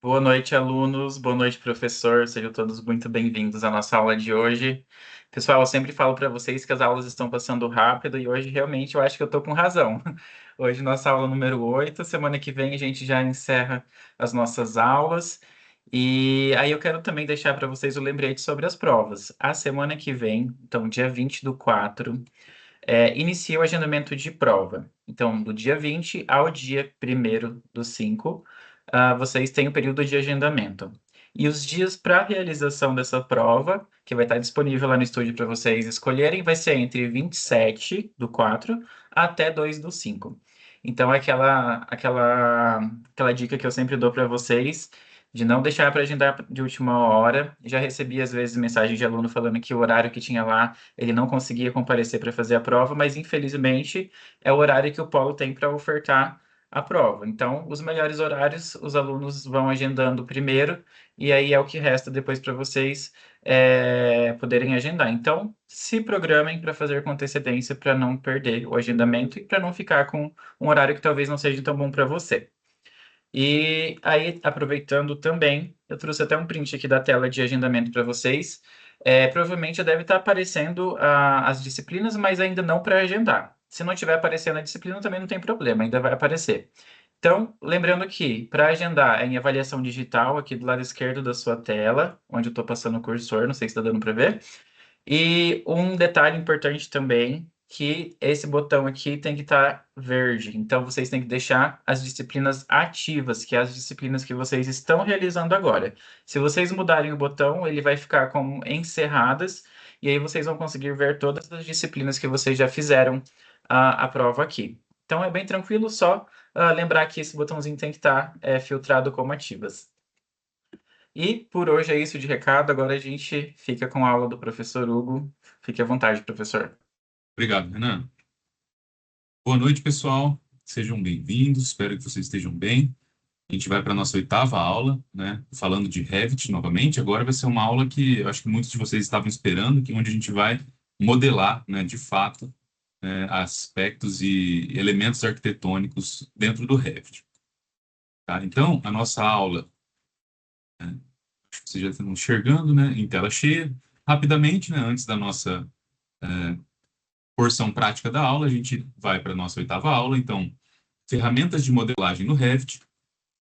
Boa noite, alunos. Boa noite, professor. Sejam todos muito bem-vindos à nossa aula de hoje. Pessoal, eu sempre falo para vocês que as aulas estão passando rápido e hoje realmente eu acho que eu estou com razão. Hoje nossa aula número 8. Semana que vem a gente já encerra as nossas aulas. E aí eu quero também deixar para vocês o lembrete sobre as provas. A semana que vem, então dia 20/4, inicia o agendamento de prova. Então, do dia 20 ao dia 1º do 5, vocês têm o período de agendamento. E os dias para realização dessa prova, que vai estar disponível lá no estúdio para vocês escolherem, vai ser entre 27/4 até 2/5. Então, é aquela dica que eu sempre dou para vocês, de não deixar para agendar de última hora. Já recebi, às vezes, mensagem de aluno falando que o horário que tinha lá ele não conseguia comparecer para fazer a prova, mas infelizmente é o horário que o polo tem para ofertar a prova. Então, os melhores horários os alunos vão agendando primeiro, e aí é o que resta depois para vocês poderem agendar. Então, se programem para fazer com antecedência para não perder o agendamento e para não ficar com um horário que talvez não seja tão bom para você. E aí, aproveitando também, eu trouxe até um print aqui da tela de agendamento para vocês. Provavelmente já deve estar aparecendo as disciplinas, mas ainda não para agendar. Se não estiver aparecendo a disciplina, também não tem problema, ainda vai aparecer. Então, lembrando que para agendar é em avaliação digital, aqui do lado esquerdo da sua tela, onde eu estou passando o cursor, não sei se está dando para ver. E um detalhe importante também, que esse botão aqui tem que estar verde. Então, vocês têm que deixar as disciplinas ativas, que é as disciplinas que vocês estão realizando agora. Se vocês mudarem o botão, ele vai ficar como encerradas, e aí vocês vão conseguir ver todas as disciplinas que vocês já fizeram a prova aqui. Então, é bem tranquilo, só lembrar que esse botãozinho tem que estar filtrado como ativas. E por hoje é isso de recado. Agora a gente fica com a aula do professor Hugo. Fique à vontade, professor. Obrigado, Renan. Boa noite, pessoal. Sejam bem-vindos. Espero que vocês estejam bem. A gente vai para a nossa oitava aula, né? Falando de Revit novamente. Agora vai ser uma aula que eu acho que muitos de vocês estavam esperando, que é onde a gente vai modelar, né, de fato, aspectos e elementos arquitetônicos dentro do Revit. Tá? Então, a nossa aula, né, acho que vocês já estão enxergando, né, em tela cheia. Rapidamente, né, antes da nossa porção prática da aula, a gente vai para a nossa oitava aula. Então, ferramentas de modelagem no Revit.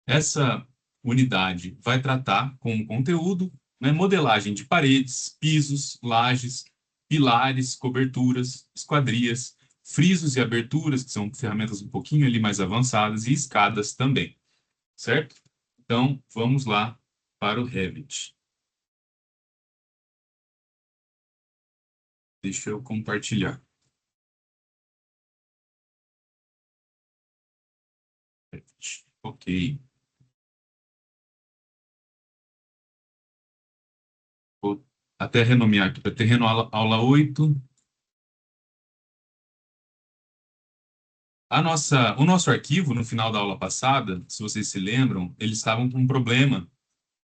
Essa unidade vai tratar como conteúdo, né, modelagem de paredes, pisos, lajes, pilares, coberturas, esquadrias, frisos e aberturas, que são ferramentas um pouquinho ali mais avançadas, e escadas também, certo? Então, vamos lá para o Revit. Deixa eu compartilhar. Revit. Ok. Vou até renomear aqui para terreno aula 8. O nosso arquivo, no final da aula passada, se vocês se lembram, eles estavam com um problema,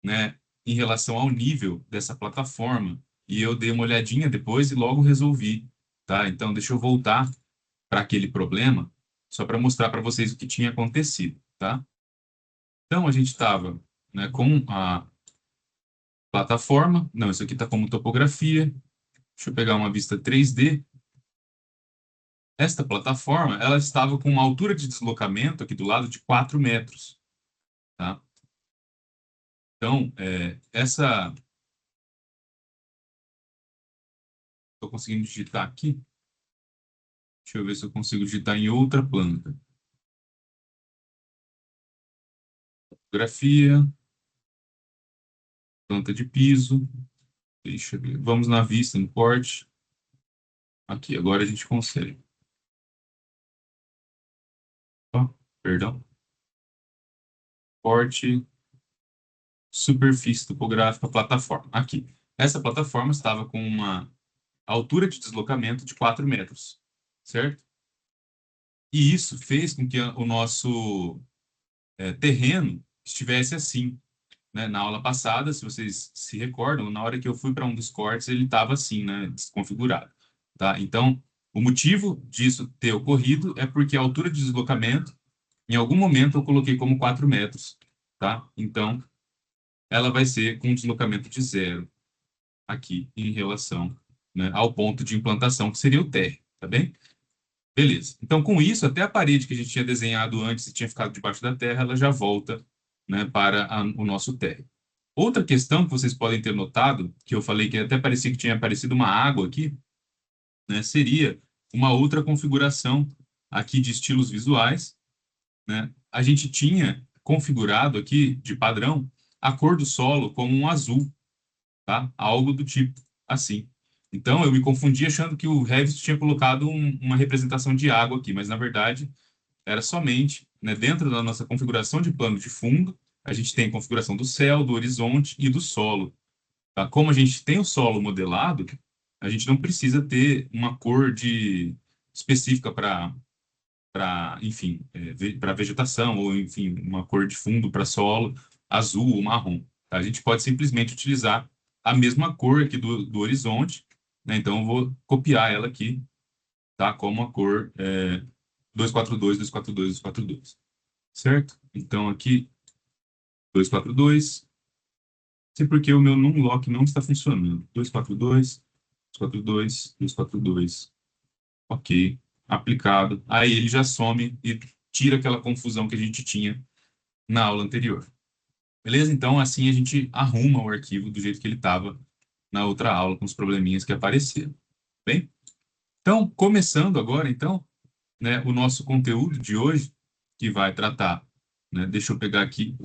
né, em relação ao nível dessa plataforma. E eu dei uma olhadinha depois e logo resolvi, tá? Então, deixa eu voltar para aquele problema, só para mostrar para vocês o que tinha acontecido, tá? Então, a gente estava, né, com a plataforma. Não, isso aqui está como topografia. Deixa eu pegar uma vista 3D. Esta plataforma, ela estava com uma altura de deslocamento aqui do lado de 4 metros, tá? Então, essa... Estou conseguindo digitar aqui. Deixa eu ver se eu consigo digitar em outra planta. Fotografia, planta de piso. Deixa eu ver. Vamos na vista, no corte. Aqui, agora a gente consegue. Ó, perdão. Corte, superfície topográfica, plataforma. Aqui. Essa plataforma estava com uma altura de deslocamento de 4 metros, certo? E isso fez com que o nosso terreno estivesse assim, né? Na aula passada, se vocês se recordam, na hora que eu fui para um dos cortes, ele estava assim, né? Desconfigurado, tá? Então, o motivo disso ter ocorrido é porque a altura de deslocamento, em algum momento, eu coloquei como 4 metros, tá? Então, ela vai ser com um deslocamento de zero aqui em relação, né, ao ponto de implantação, que seria o térreo, tá bem? Beleza. Então, com isso, até a parede que a gente tinha desenhado antes e tinha ficado debaixo da terra, ela já volta, né, para o nosso térreo. Outra questão que vocês podem ter notado, que eu falei que até parecia que tinha aparecido uma água aqui, né, seria uma outra configuração aqui de estilos visuais, né? A gente tinha configurado aqui, de padrão, a cor do solo como um azul, tá? Algo do tipo assim. Então, eu me confundi achando que o Revit tinha colocado uma representação de água aqui, mas, na verdade, era somente, né, dentro da nossa configuração de plano de fundo, a gente tem a configuração do céu, do horizonte e do solo, tá? Como a gente tem o solo modelado, a gente não precisa ter uma cor específica enfim, para vegetação, ou, enfim, uma cor de fundo para solo, azul ou marrom, tá? A gente pode simplesmente utilizar a mesma cor aqui do horizonte, né? Então, eu vou copiar ela aqui, tá? Como a cor 242, 242, 242, certo? Então, aqui, 242. Não sei porque o meu numlock não está funcionando. 242, 242, 242. Ok, aplicado. Aí ele já some e tira aquela confusão que a gente tinha na aula anterior. Beleza? Então, assim a gente arruma o arquivo do jeito que ele estava na outra aula, com os probleminhas que apareceram. Bem? Então, começando agora, então, né, o nosso conteúdo de hoje, que vai tratar, né, deixa eu pegar aqui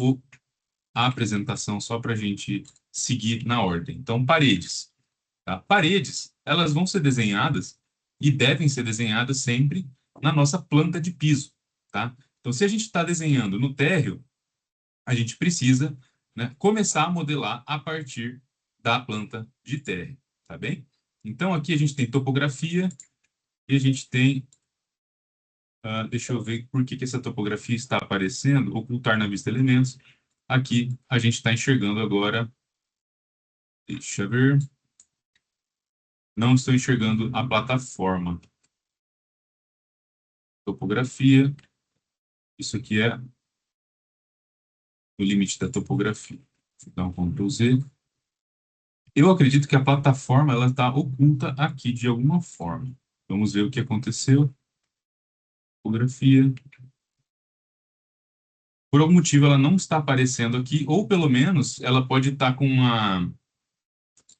a apresentação só para a gente seguir na ordem. Então, paredes. Tá? Paredes, elas vão ser desenhadas e devem ser desenhadas sempre na nossa planta de piso, tá? Então, se a gente está desenhando no térreo, a gente precisa, né, começar a modelar a partir da planta de térreo, tá bem? Então, aqui a gente tem topografia e a gente tem, deixa eu ver por que essa topografia está aparecendo, ocultar na vista elementos. Aqui a gente está enxergando agora, deixa eu ver, não estou enxergando a plataforma. Topografia, isso aqui é o limite da topografia. Vou dar um Ctrl Z. Eu acredito que a plataforma ela está oculta aqui de alguma forma. Vamos ver o que aconteceu. Topografia. Por algum motivo ela não está aparecendo aqui, ou pelo menos ela pode estar com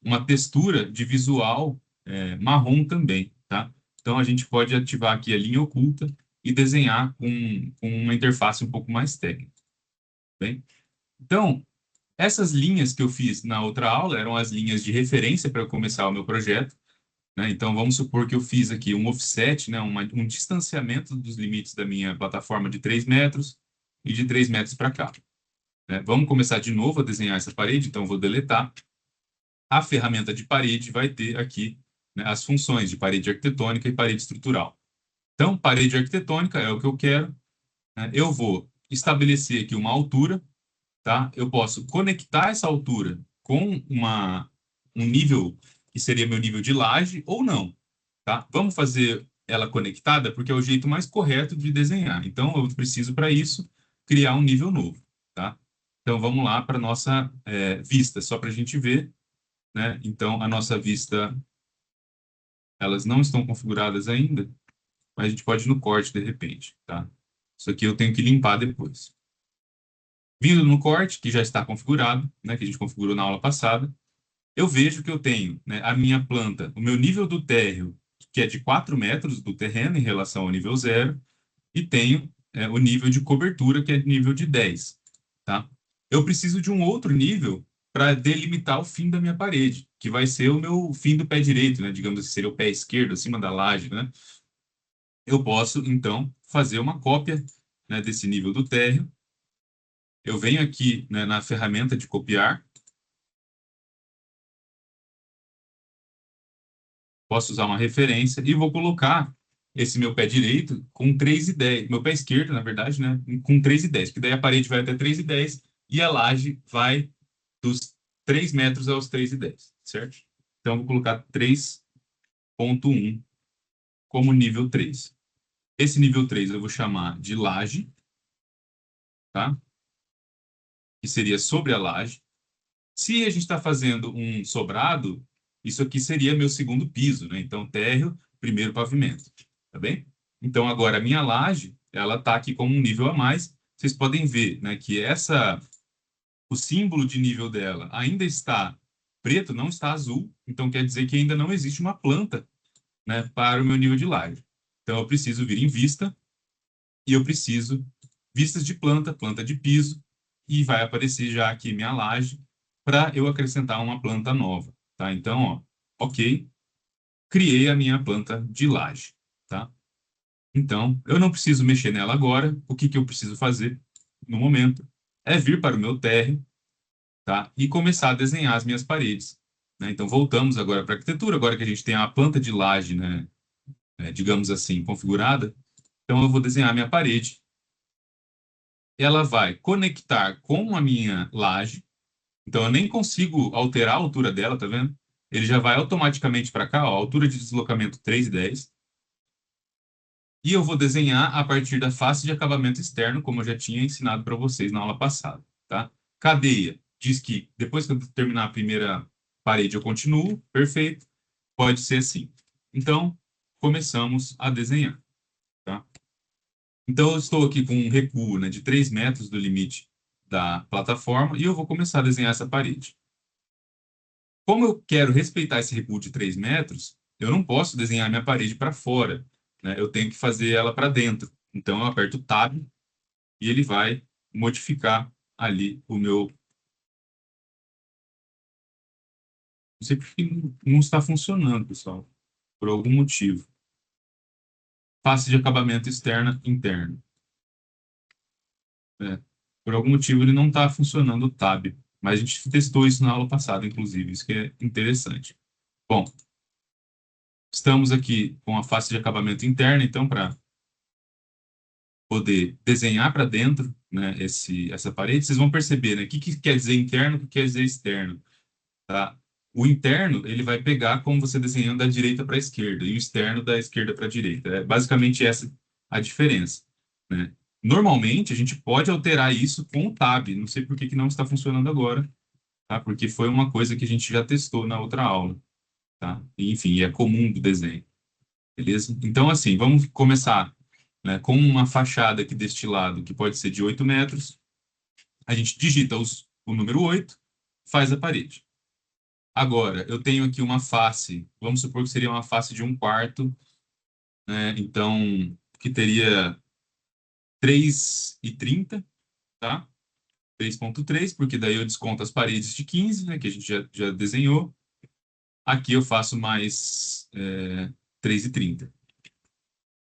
uma textura de visual marrom também, tá? Então a gente pode ativar aqui a linha oculta e desenhar com uma interface um pouco mais técnica. Bem? Então, essas linhas que eu fiz na outra aula eram as linhas de referência para começar o meu projeto, né? Então, vamos supor que eu fiz aqui um offset, né? Um distanciamento dos limites da minha plataforma de 3 metros e de 3 metros para cá, né? Vamos começar de novo a desenhar essa parede, então eu vou deletar. A ferramenta de parede vai ter aqui, né, as funções de parede arquitetônica e parede estrutural. Então, parede arquitetônica é o que eu quero, né? Eu vou estabelecer aqui uma altura, tá? Eu posso conectar essa altura com um nível que seria meu nível de laje ou não, tá? Vamos fazer ela conectada porque é o jeito mais correto de desenhar. Então, eu preciso, para isso, criar um nível novo, tá? Então, vamos lá para a nossa vista, só para a gente ver, né? Então, a nossa vista, elas não estão configuradas ainda, mas a gente pode ir no corte de repente, tá? Isso aqui eu tenho que limpar depois. Vindo no corte, que já está configurado, né, que a gente configurou na aula passada, eu vejo que eu tenho, né, a minha planta, o meu nível do térreo, que é de 4 metros do terreno em relação ao nível zero, e tenho o nível de cobertura, que é nível de 10, tá? Eu preciso de um outro nível para delimitar o fim da minha parede, que vai ser o meu fim do pé direito, né? Digamos assim, seria o pé esquerdo, acima da laje, né? Eu posso, então, fazer uma cópia, né, desse nível do térreo. Eu venho aqui, né, na ferramenta de copiar, posso usar uma referência e vou colocar esse meu pé direito com 3,10. Meu pé esquerdo, na verdade, né, com 3,10, porque daí a parede vai até 3,10 e a laje vai dos 3 metros aos 3,10, certo? Então, eu vou colocar 3,1 como nível 3. Esse nível 3 eu vou chamar de laje, tá? Que seria sobre a laje. Se a gente está fazendo um sobrado, isso aqui seria meu segundo piso, né? Então, térreo, primeiro pavimento, tá bem? Então, agora a minha laje, ela está aqui com um nível a mais. Vocês podem ver, né, que o símbolo de nível dela ainda está preto, não está azul. Então, quer dizer que ainda não existe uma planta, né, para o meu nível de laje. Então, eu preciso vir em vista e eu preciso vistas de planta, planta de piso, e vai aparecer já aqui minha laje para eu acrescentar uma planta nova, tá? Então, ó, ok, criei a minha planta de laje, tá? Então, eu não preciso mexer nela agora. O que que eu preciso fazer no momento é vir para o meu térreo, tá? E começar a desenhar as minhas paredes, né? Então, voltamos agora para a arquitetura, agora que a gente tem a planta de laje, né, digamos assim, configurada. Então, eu vou desenhar a minha parede. Ela vai conectar com a minha laje. Então, eu nem consigo alterar a altura dela, tá vendo? Ele já vai automaticamente para cá, ó, altura de deslocamento 3,10. E eu vou desenhar a partir da face de acabamento externo, como eu já tinha ensinado para vocês na aula passada, tá? Cadeia. Diz que depois que eu terminar a primeira parede, eu continuo. Perfeito. Pode ser assim. Então, começamos a desenhar, tá? Então, eu estou aqui com um recuo, né, de 3 metros do limite da plataforma e eu vou começar a desenhar essa parede. Como eu quero respeitar esse recuo de 3 metros, eu não posso desenhar minha parede para fora, né? Eu tenho que fazer ela para dentro. Então, eu aperto Tab e ele vai modificar ali o meu... Não sei porque não está funcionando, pessoal, por algum motivo. Face de acabamento externa, interno. É. Por algum motivo ele não está funcionando o Tab, mas a gente testou isso na aula passada, inclusive, isso que é interessante. Bom, estamos aqui com a face de acabamento interna, então, para poder desenhar para dentro, né, essa parede, vocês vão perceber, né, o que quer dizer interno, o que quer dizer externo, tá? O interno, ele vai pegar como você desenhando da direita para a esquerda, e o externo da esquerda para a direita. É basicamente essa a diferença, né? Normalmente, a gente pode alterar isso com o Tab, não sei por que que não está funcionando agora, tá? Porque foi uma coisa que a gente já testou na outra aula, tá? E, enfim, é comum do desenho, beleza? Então, assim, vamos começar, né, com uma fachada aqui deste lado, que pode ser de 8 metros. A gente digita o número 8, faz a parede. Agora, eu tenho aqui uma face, vamos supor que seria uma face de 1/4, né? Então, que teria 3,30, tá? 3,3, porque daí eu desconto as paredes de 15, né, que a gente já desenhou. Aqui eu faço mais 3,30.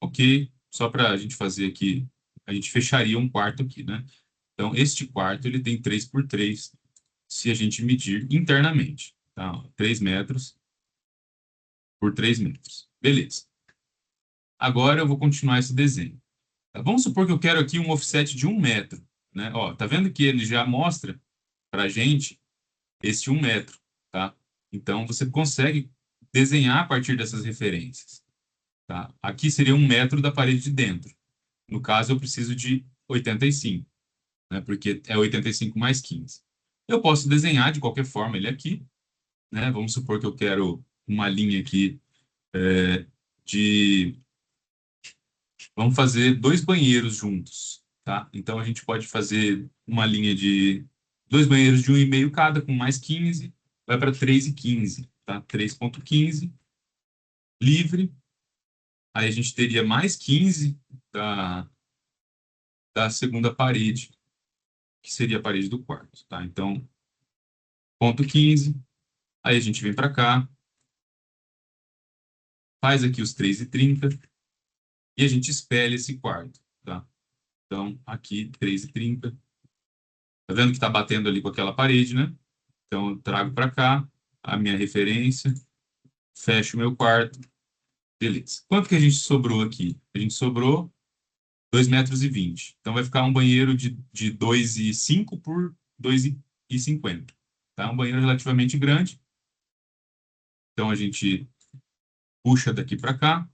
Ok? Só para a gente fazer aqui, a gente fecharia um quarto aqui, né? Então, este quarto, ele tem 3 por 3, se a gente medir internamente, tá? 3 metros por 3 metros. Beleza. Agora eu vou continuar esse desenho. Tá? Vamos supor que eu quero aqui um offset de 1 metro, né? Ó, tá vendo que ele já mostra para a gente esse 1 metro, tá? Então, você consegue desenhar a partir dessas referências, tá? Aqui seria 1 metro da parede de dentro. No caso, eu preciso de 85, né? Porque é 85 mais 15. Eu posso desenhar de qualquer forma ele aqui, né? Vamos supor que eu quero uma linha aqui de... Vamos fazer 2 banheiros juntos, tá? Então, a gente pode fazer uma linha de 2 banheiros de 1,5 cada, com mais 15, vai para 3,15, tá? 3,15, livre. Aí a gente teria mais 15 da segunda parede, que seria a parede do quarto, tá? Então, ponto 15. Aí a gente vem para cá, faz aqui os 3,30 e a gente espelha esse quarto, tá? Então, aqui, 3,30. Tá vendo que está batendo ali com aquela parede, né? Então, eu trago para cá a minha referência, fecho o meu quarto, beleza. Quanto que a gente sobrou aqui? A gente sobrou 2,20 metros. Então, vai ficar um banheiro de 2,5 por 2,50. Tá? Um banheiro relativamente grande. Então, a gente puxa daqui para cá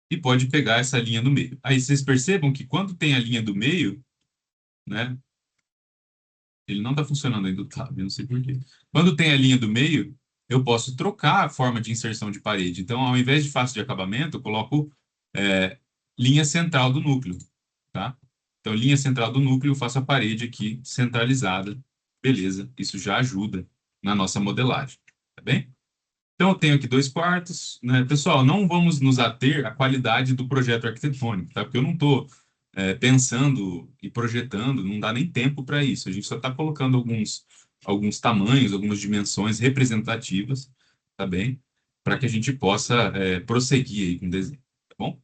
e pode pegar essa linha do meio. Aí, vocês percebam que quando tem a linha do meio, né, Ele não está funcionando ainda o tab, eu não sei por quê. Quando tem a linha do meio, eu posso trocar a forma de inserção de parede. Então, ao invés de face de acabamento, eu coloco linha central do núcleo, tá? Então, linha central do núcleo, eu faço a parede aqui centralizada. Beleza, isso já ajuda na nossa modelagem, tá bem? Então, eu tenho aqui 2 quartos, né? Pessoal, não vamos nos ater à qualidade do projeto arquitetônico, tá? Porque eu não estou pensando e projetando, não dá nem tempo para isso. A gente só está colocando alguns tamanhos, algumas dimensões representativas, tá bem? Para que a gente possa prosseguir aí com o desenho, tá bom?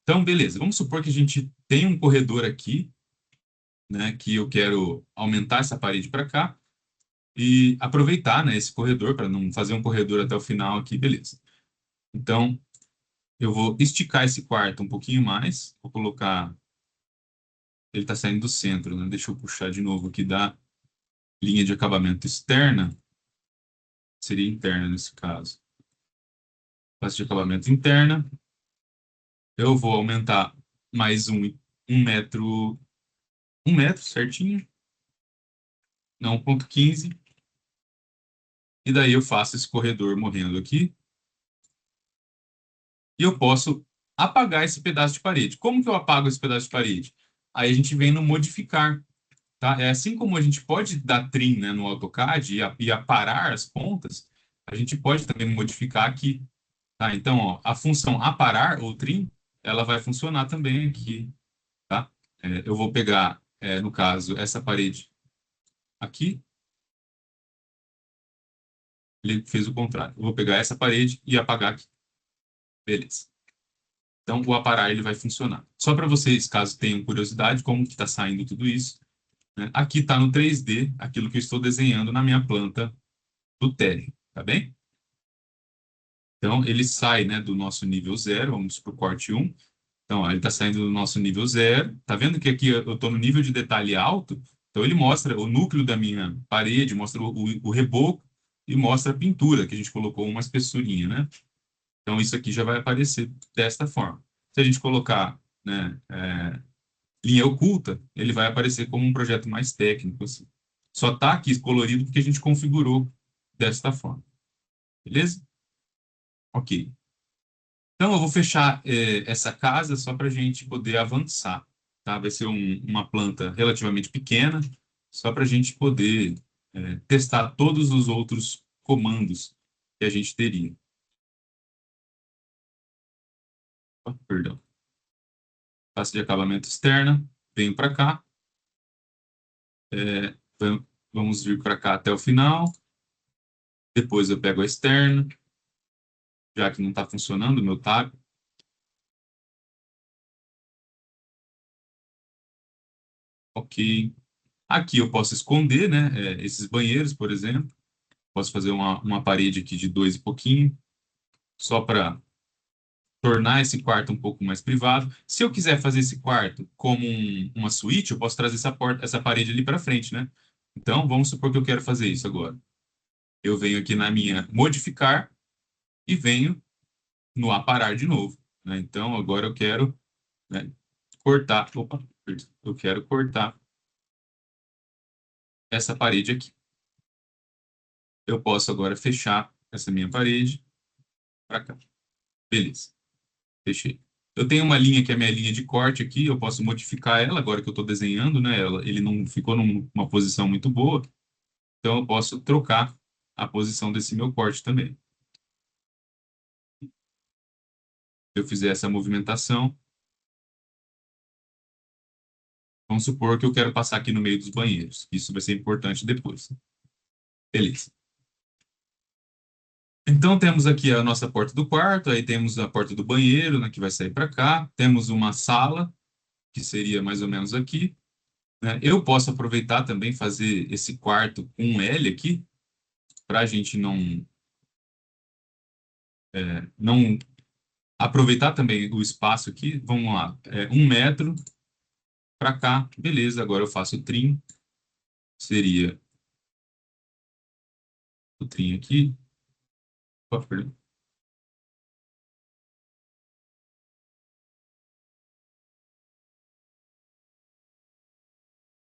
Então, beleza. Vamos supor que a gente tem um corredor aqui, né? Que eu quero aumentar essa parede para cá e aproveitar, né, esse corredor para não fazer um corredor até o final aqui, beleza. Então, eu vou esticar esse quarto um pouquinho mais, vou colocar, ele está saindo do centro, né? Deixa eu puxar de novo aqui da linha de acabamento externa, seria interna nesse caso. Classe de acabamento interna, eu vou aumentar mais um metro, 1 metro certinho, não, 1,15, e daí eu faço esse corredor morrendo aqui, e eu posso apagar esse pedaço de parede. Como que eu apago esse pedaço de parede? Aí a gente vem no modificar, tá? É assim como a gente pode dar trim, né, no AutoCAD e aparar as pontas, a gente pode também modificar aqui, tá? Então, ó, a função aparar ou trim, ela vai funcionar também aqui, tá? Eu vou pegar, no caso, essa parede aqui, ele fez o contrário. Eu vou pegar essa parede e apagar aqui. Beleza. Então, o aparar ele vai funcionar. Só para vocês, caso tenham curiosidade, como que está saindo tudo isso, né? Aqui está no 3D aquilo que eu estou desenhando na minha planta do térreo, tá bem? Então, ele sai, né, do nosso nível 0, vamos para o corte 1. Então, ó, ele está saindo do nosso nível 0. Tá vendo que aqui eu estou no nível de detalhe alto? Então, ele mostra o núcleo da minha parede, mostra o reboco e mostra a pintura, que a gente colocou uma espessurinha, né? Então, isso aqui já vai aparecer desta forma. Se a gente colocar, né, linha oculta, ele vai aparecer como um projeto mais técnico, assim. Só está aqui colorido porque a gente configurou desta forma. Beleza? Ok. Então, eu vou fechar essa casa só para a gente poder avançar, tá? Vai ser uma planta relativamente pequena, só para a gente poder testar todos os outros comandos que a gente teria. Oh, perdão. Classe de acabamento externa, venho para cá, é, vamos vir para cá até o final, depois eu pego a externa, já que não está funcionando o meu tab. Ok. Aqui eu posso esconder, né, esses banheiros, por exemplo. Posso fazer uma parede aqui de 2 e pouquinho, só para tornar esse quarto um pouco mais privado. Se eu quiser fazer esse quarto como uma suíte, eu posso trazer essa parede ali para frente, né? Então, vamos supor que eu quero fazer isso agora. Eu venho aqui na minha modificar e venho no aparar de novo, né? Então, agora eu quero, né, cortar. Opa, perdão. Eu quero cortar essa parede aqui. Eu posso agora fechar essa minha parede para cá. Beleza, fechei. Eu tenho uma linha que é a minha linha de corte aqui, eu posso modificar ela agora que eu estou desenhando, né? Ele não ficou numa posição muito boa, então eu posso trocar a posição desse meu corte também. Se eu fizer essa movimentação, vamos supor que eu quero passar aqui no meio dos banheiros. Isso vai ser importante depois. Beleza. Então temos aqui a nossa porta do quarto, aí temos a porta do banheiro, né, que vai sair para cá. Temos uma sala, que seria mais ou menos aqui, né? Eu posso aproveitar também fazer esse quarto com um L aqui, para a gente não aproveitar também o espaço aqui. Vamos lá, 1 metro para cá, beleza. Agora eu faço o trim, seria o trim aqui. Opa, perdão.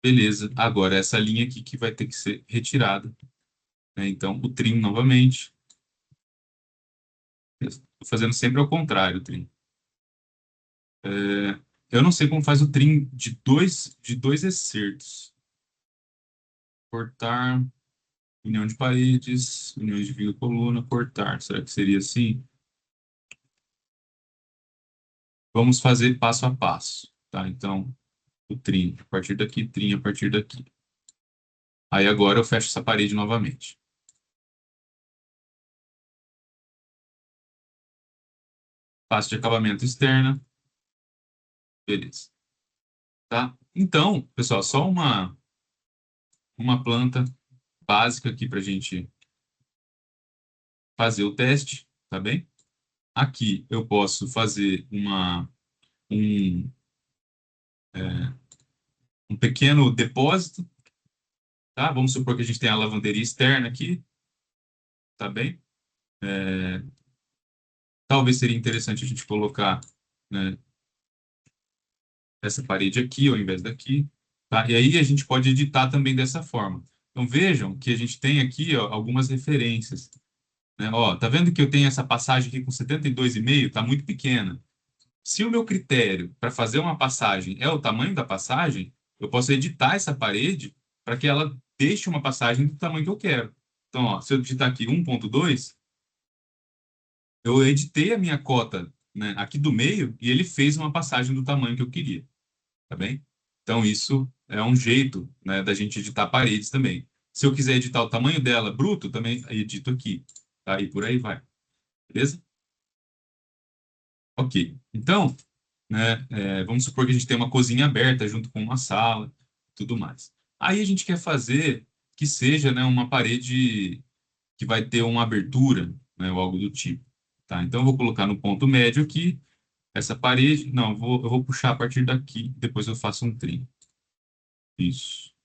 Beleza. Agora, essa linha aqui que vai ter que ser retirada, né? Então, o trim novamente. Estou fazendo sempre ao contrário, o trim. É, eu não sei como faz o trim de dois excertos. Cortar, união de paredes, união de vírgula e coluna, cortar. Será que seria assim? Vamos fazer passo a passo, tá? Então, o trim a partir daqui, trim a partir daqui. Aí agora eu fecho essa parede novamente. Passo de acabamento externa, beleza. Tá? Então, pessoal, só uma planta básica aqui para a gente fazer o teste, tá bem? Aqui eu posso fazer um, é, um pequeno depósito, tá? Vamos supor que a gente tem a lavanderia externa aqui, tá bem? É, talvez seria interessante a gente colocar, né, essa parede aqui ao invés daqui, tá? E aí a gente pode editar também dessa forma. Então vejam que a gente tem aqui, ó, algumas referências, né? Ó, tá vendo que eu tenho essa passagem aqui com 72,5? Tá muito pequena. Se o meu critério para fazer uma passagem é o tamanho da passagem, eu posso editar essa parede para que ela deixe uma passagem do tamanho que eu quero. Então, ó, se eu digitar aqui 1.2, eu editei a minha cota, né, aqui do meio e ele fez uma passagem do tamanho que eu queria, tá bem? Então, isso é um jeito, né, da gente editar paredes também. Se eu quiser editar o tamanho dela bruto, também edito aqui, tá? E por aí vai, beleza? Ok. Então, né? Vamos supor que a gente tem uma cozinha aberta junto com uma sala, tudo mais. Aí a gente quer fazer que seja, né, uma parede que vai ter uma abertura, né, ou algo do tipo. Tá? Então eu vou colocar no ponto médio aqui essa parede. Não, eu vou puxar a partir daqui, depois eu faço um trim. Isso.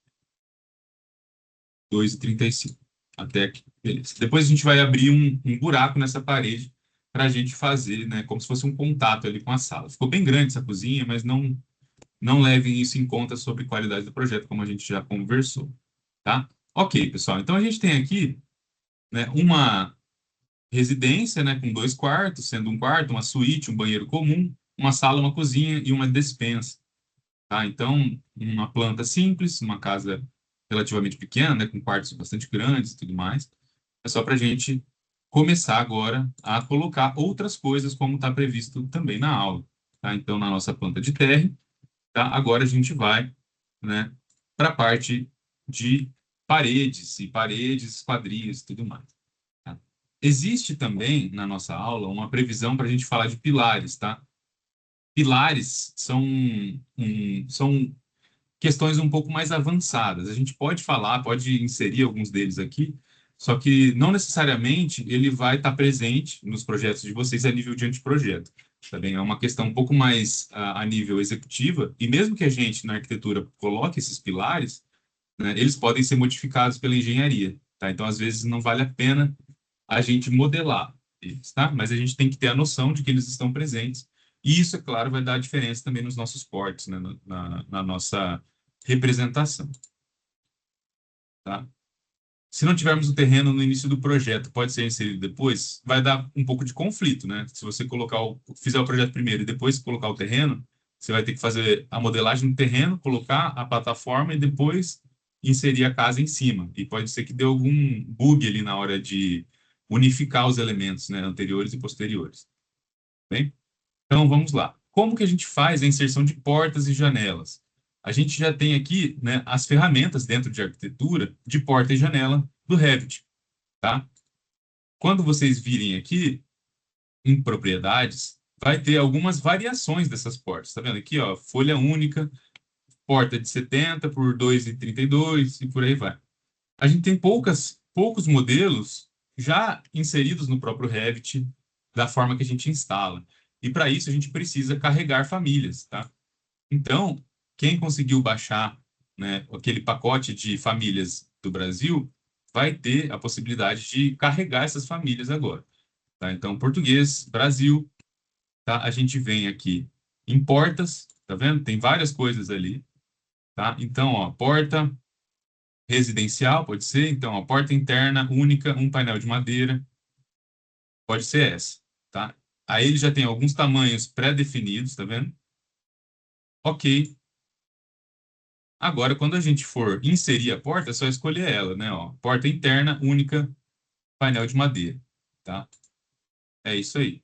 2,35. Até aqui. Beleza. Depois a gente vai abrir um buraco nessa parede para a gente fazer, né, como se fosse um contato ali com a sala. Ficou bem grande essa cozinha, mas não levem isso em conta sobre qualidade do projeto, como a gente já conversou, tá? Ok, pessoal. Então a gente tem aqui, né, uma residência, né, com 2 quartos, sendo um quarto, uma suíte, um banheiro comum, uma sala, uma cozinha e uma despensa, tá? Então, uma planta simples, uma casa relativamente pequena, né, com quartos bastante grandes e tudo mais. É só para a gente começar agora a colocar outras coisas, como está previsto também na aula, tá? Então, na nossa planta de térreo, tá? Agora a gente vai, né, para a parte de paredes, quadrias e tudo mais. Tá? Existe também na nossa aula uma previsão para a gente falar de pilares, tá? Pilares são questões um pouco mais avançadas. A gente pode falar, pode inserir alguns deles aqui, só que não necessariamente ele vai estar presente nos projetos de vocês a nível de anteprojeto. Tá bem? É uma questão um pouco mais a nível executiva, e mesmo que a gente, na arquitetura, coloque esses pilares, né, eles podem ser modificados pela engenharia. Tá? Então, às vezes, não vale a pena a gente modelar eles, tá? Mas a gente tem que ter a noção de que eles estão presentes. E isso, é claro, vai dar diferença também nos nossos portes, né? Na nossa representação, tá? Se não tivermos o terreno no início do projeto, pode ser inserido depois, vai dar um pouco de conflito, né? Se você fizer o projeto primeiro e depois colocar o terreno, você vai ter que fazer a modelagem do terreno, colocar a plataforma e depois inserir a casa em cima. E pode ser que dê algum bug ali na hora de unificar os elementos, né, anteriores e posteriores. Bem? Então vamos lá. Como que a gente faz a inserção de portas e janelas? A gente já tem aqui, né, as ferramentas dentro de arquitetura de porta e janela do Revit, tá? Quando vocês virem aqui em propriedades, vai ter algumas variações dessas portas. Tá vendo aqui, ó, folha única, porta de 70 por 2,32 e por aí vai. A gente tem poucos modelos já inseridos no próprio Revit da forma que a gente instala. E para isso a gente precisa carregar famílias, tá? Então, quem conseguiu baixar, né, aquele pacote de famílias do Brasil vai ter a possibilidade de carregar essas famílias agora, tá? Então, português, Brasil, tá? A gente vem aqui em portas, tá vendo? Tem várias coisas ali. tá? Então, ó, porta residencial, pode ser. Então, ó, porta interna única, um painel de madeira, pode ser essa, tá? Aí ele já tem alguns tamanhos pré-definidos, tá vendo? Ok. Agora, quando a gente for inserir a porta, é só escolher ela, né? Ó, porta interna única, painel de madeira, tá? É isso aí.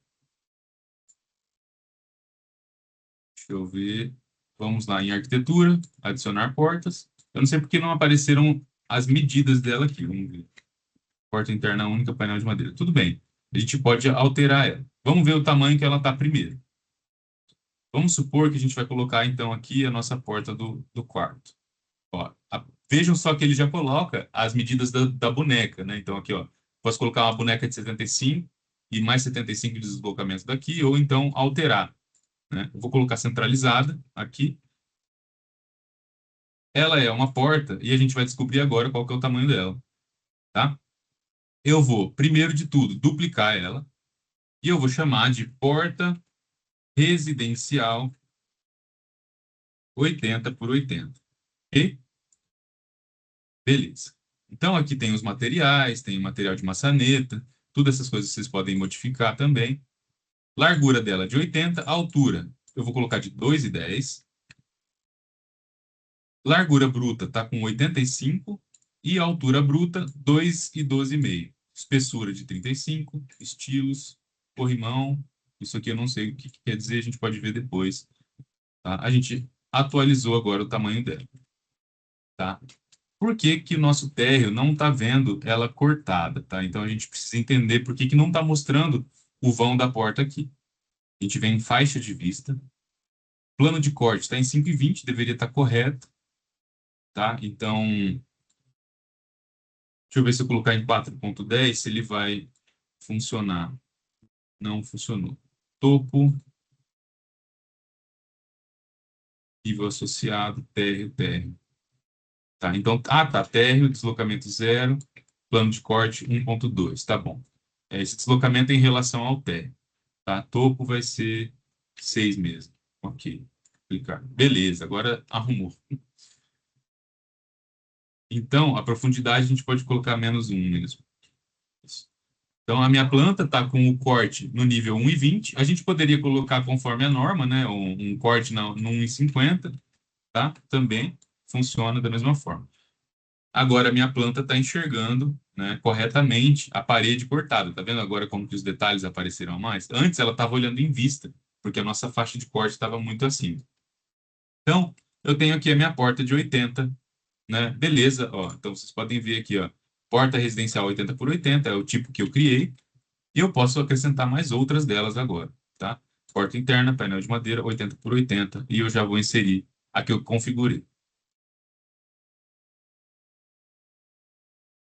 Deixa eu ver. Vamos lá em arquitetura, adicionar portas. Eu não sei porque não apareceram as medidas dela aqui. Vamos ver. Porta interna única, painel de madeira. Tudo bem. A gente pode alterar ela. Vamos ver o tamanho que ela está primeiro. Vamos supor que a gente vai colocar, então, aqui a nossa porta do quarto. Ó, vejam só que ele já coloca as medidas da boneca, né? Então, aqui, ó, posso colocar uma boneca de 75 e mais 75 de deslocamento daqui, ou então alterar, né? Eu vou colocar centralizada aqui. Ela é uma porta e a gente vai descobrir agora qual que é o tamanho dela, tá? Eu vou, primeiro de tudo, duplicar ela e eu vou chamar de porta residencial 80 por 80, ok? Beleza. Então, aqui tem os materiais, tem o material de maçaneta, todas essas coisas vocês podem modificar também. Largura dela de 80, altura eu vou colocar de 2,10. Largura bruta está com 85 e altura bruta 2,12,5. Espessura de 35, estilos, corrimão. Isso aqui eu não sei o que quer dizer, a gente pode ver depois. Tá? A gente atualizou agora o tamanho dela. Tá? Por que que o nosso térreo não está vendo ela cortada? Tá? Então a gente precisa entender por que que não está mostrando o vão da porta aqui. A gente vem em faixa de vista. Plano de corte está em 5,20, deveria estar correto. Tá? Então, deixa eu ver se eu colocar em 4,10 se ele vai funcionar. Não funcionou. Topo, nível associado, térreo, térreo. Tá, então, tá, térreo, deslocamento 0, plano de corte 1,2, tá bom. Esse deslocamento é em relação ao térreo, tá? Topo vai ser 6 mesmo. Ok, clicar. Beleza, agora arrumou. Então, a profundidade a gente pode colocar -1 mesmo. Então, a minha planta está com o corte no nível 1,20. A gente poderia colocar conforme a norma, né? Um corte no 1,50, tá? Também funciona da mesma forma. Agora, a minha planta está enxergando, né, corretamente a parede cortada. Tá vendo agora como que os detalhes apareceram a mais? Antes, ela estava olhando em vista, porque a nossa faixa de corte estava muito acima. Então, eu tenho aqui a minha porta de 80, né? Beleza, ó. Então, vocês podem ver aqui, ó. Porta residencial 80 por 80 é o tipo que eu criei. E eu posso acrescentar mais outras delas agora, tá? Porta interna, painel de madeira, 80 por 80. E eu já vou inserir a que eu configurei.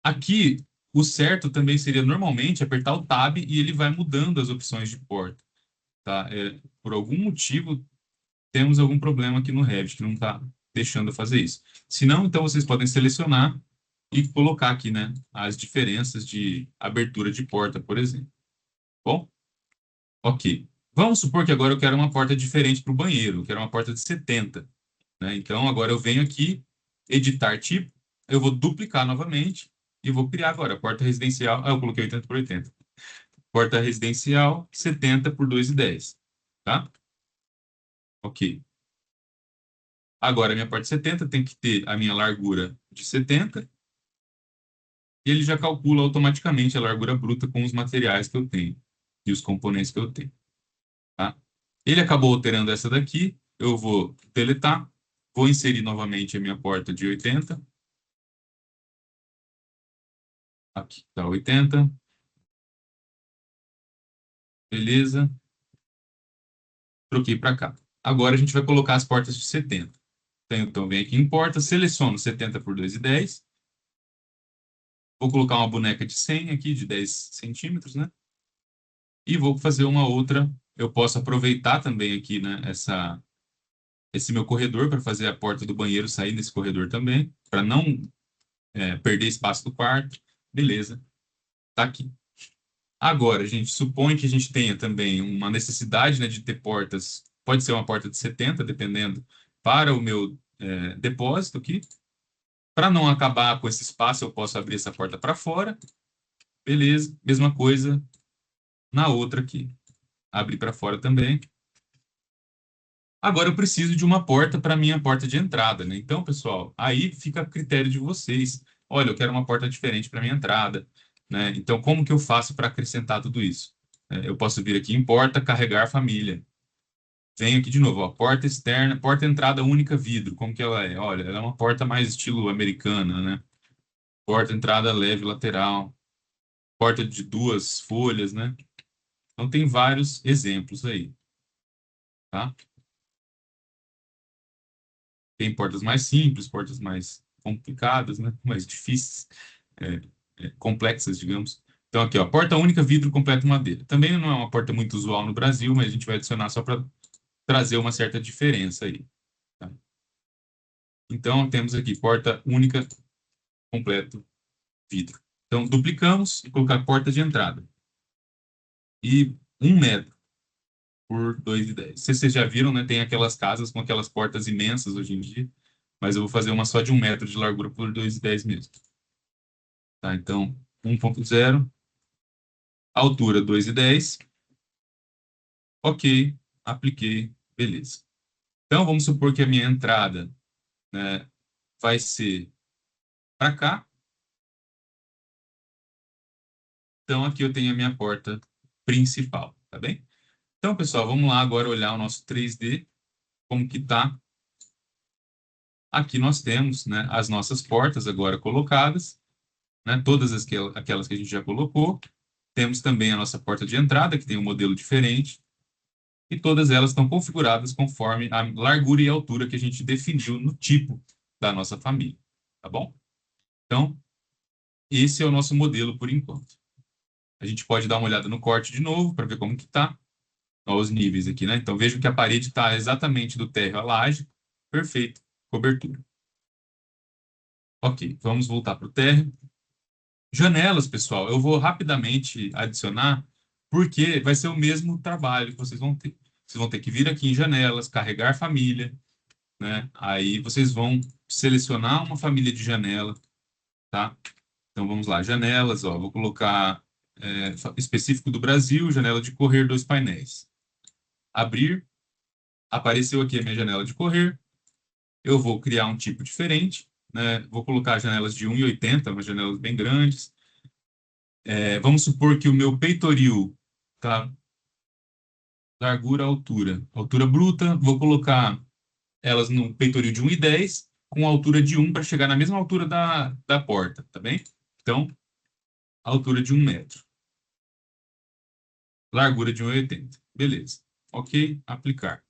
Aqui, o certo também seria, normalmente, apertar o Tab e ele vai mudando as opções de porta, tá? Por algum motivo, temos algum problema aqui no Revit, que não está deixando eu fazer isso. Se não, então vocês podem selecionar e colocar aqui, né, as diferenças de abertura de porta, por exemplo. Bom? Ok. Vamos supor que agora eu quero uma porta diferente para o banheiro. Eu quero uma porta de 70, né? Então, agora eu venho aqui, editar tipo, eu vou duplicar novamente e vou criar agora porta residencial. Ah, eu coloquei 80 por 80. Porta residencial 70 por 2,10. Tá? Ok. Agora, a minha porta 70 tem que ter a minha largura de 70 e ele já calcula automaticamente a largura bruta com os materiais que eu tenho e os componentes que eu tenho. Tá? Ele acabou alterando essa daqui, eu vou deletar, vou inserir novamente a minha porta de 80. Aqui está 80. Beleza. Troquei para cá. Agora a gente vai colocar as portas de 70. Então, vem aqui em porta, seleciono 70 por 2,10. Vou colocar uma boneca de 100 aqui, de 10 centímetros, né? E vou fazer uma outra. Eu posso aproveitar também aqui, né, esse meu corredor para fazer a porta do banheiro sair nesse corredor também, para não perder espaço do quarto. Beleza. Tá aqui. Agora, a gente supõe que a gente tenha também uma necessidade, né, de ter portas, pode ser uma porta de 70, dependendo, para o meu depósito aqui. Para não acabar com esse espaço, eu posso abrir essa porta para fora. Beleza, mesma coisa na outra aqui. Abrir para fora também. Agora eu preciso de uma porta para minha porta de entrada, né? Então, pessoal, aí fica a critério de vocês. Olha, eu quero uma porta diferente para minha entrada, né? Então, como que eu faço para acrescentar tudo isso? Eu posso vir aqui em porta, carregar família. Venho aqui de novo, ó, porta externa, porta entrada única vidro. Como que ela é? Olha, ela é uma porta mais estilo americana, né? Porta entrada leve lateral, porta de duas folhas, né? Então tem vários exemplos aí, tá? Tem portas mais simples, portas mais complicadas, né? Mais difíceis, é, complexas, digamos. Então aqui, ó, porta única vidro completo madeira. Também não é uma porta muito usual no Brasil, mas a gente vai adicionar só para trazer uma certa diferença aí, tá? Então temos aqui porta única completo vidro. Então, duplicamos e colocar porta de entrada. E 1 metro por 2,10. Vocês já viram, né? Tem aquelas casas com aquelas portas imensas hoje em dia, mas eu vou fazer uma só de 1 metro de largura por 2,10 mesmo. Tá? Então, 1,0, altura 2,10. Ok, apliquei, beleza. Então, vamos supor que a minha entrada, né, vai ser para cá. Então, aqui eu tenho a minha porta principal, tá bem? Então, pessoal, vamos lá agora olhar o nosso 3D, como que tá. Aqui nós temos, né, as nossas portas agora colocadas, né, todas aquelas que a gente já colocou. Temos também a nossa porta de entrada, que tem um modelo diferente, e todas elas estão configuradas conforme a largura e altura que a gente definiu no tipo da nossa família, tá bom? Então, esse é o nosso modelo por enquanto. A gente pode dar uma olhada no corte de novo para ver como que tá. Olha os níveis aqui, né? Então, vejo que a parede está exatamente do térreo à laje. Perfeito. Cobertura. Ok, vamos voltar para o térreo. Janelas, pessoal, eu vou rapidamente adicionar, porque vai ser o mesmo trabalho que vocês vão ter. Vocês vão ter que vir aqui em janelas, carregar família, né? Aí vocês vão selecionar uma família de janela, tá? Então vamos lá, janelas, ó, vou colocar específico do Brasil, janela de correr, 2 painéis. Abrir, apareceu aqui a minha janela de correr. Eu vou criar um tipo diferente, né? Vou colocar janelas de 1,80, umas janelas bem grandes. Vamos supor que o meu peitoril, tá? Largura, altura. Altura bruta, vou colocar elas no peitoril de 1,10, com altura de 1 para chegar na mesma altura da porta, tá bem? Então, altura de 1 metro. Largura de 1,80. Beleza. Ok, aplicar.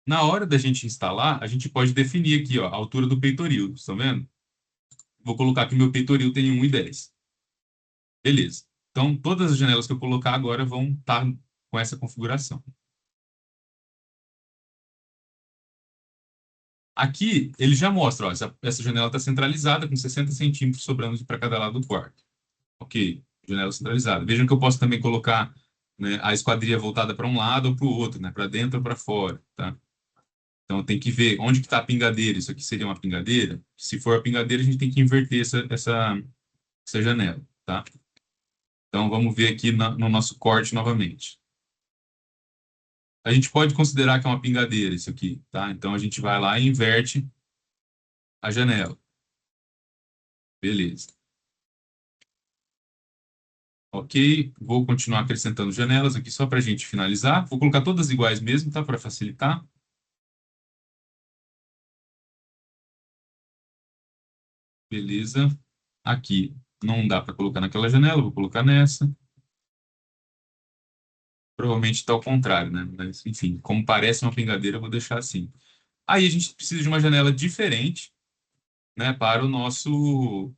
Na hora da gente instalar, a gente pode definir aqui, ó, a altura do peitoril. Estão vendo? Vou colocar que meu peitoril tem 1,10. Beleza. Então, todas as janelas que eu colocar agora vão estar com essa configuração. Aqui, ele já mostra, ó, essa janela está centralizada, com 60 centímetros sobrando para cada lado do quarto. Ok, janela centralizada. Vejam que eu posso também colocar, né, a esquadria voltada para um lado ou para o outro, né, para dentro ou para fora, tá? Então, tem que ver onde que está a pingadeira. Isso aqui seria uma pingadeira? Se for a pingadeira, a gente tem que inverter essa janela, tá? Então, vamos ver aqui no nosso corte novamente. A gente pode considerar que é uma pingadeira isso aqui, tá? Então, a gente vai lá e inverte a janela. Beleza. Ok, vou continuar acrescentando janelas aqui só para a gente finalizar. Vou colocar todas iguais mesmo, tá? Para facilitar. Beleza. Aqui não dá para colocar naquela janela, vou colocar nessa. Provavelmente está ao contrário, né? Mas, enfim, como parece uma pingadeira, eu vou deixar assim. Aí a gente precisa de uma janela diferente, né? Para o nosso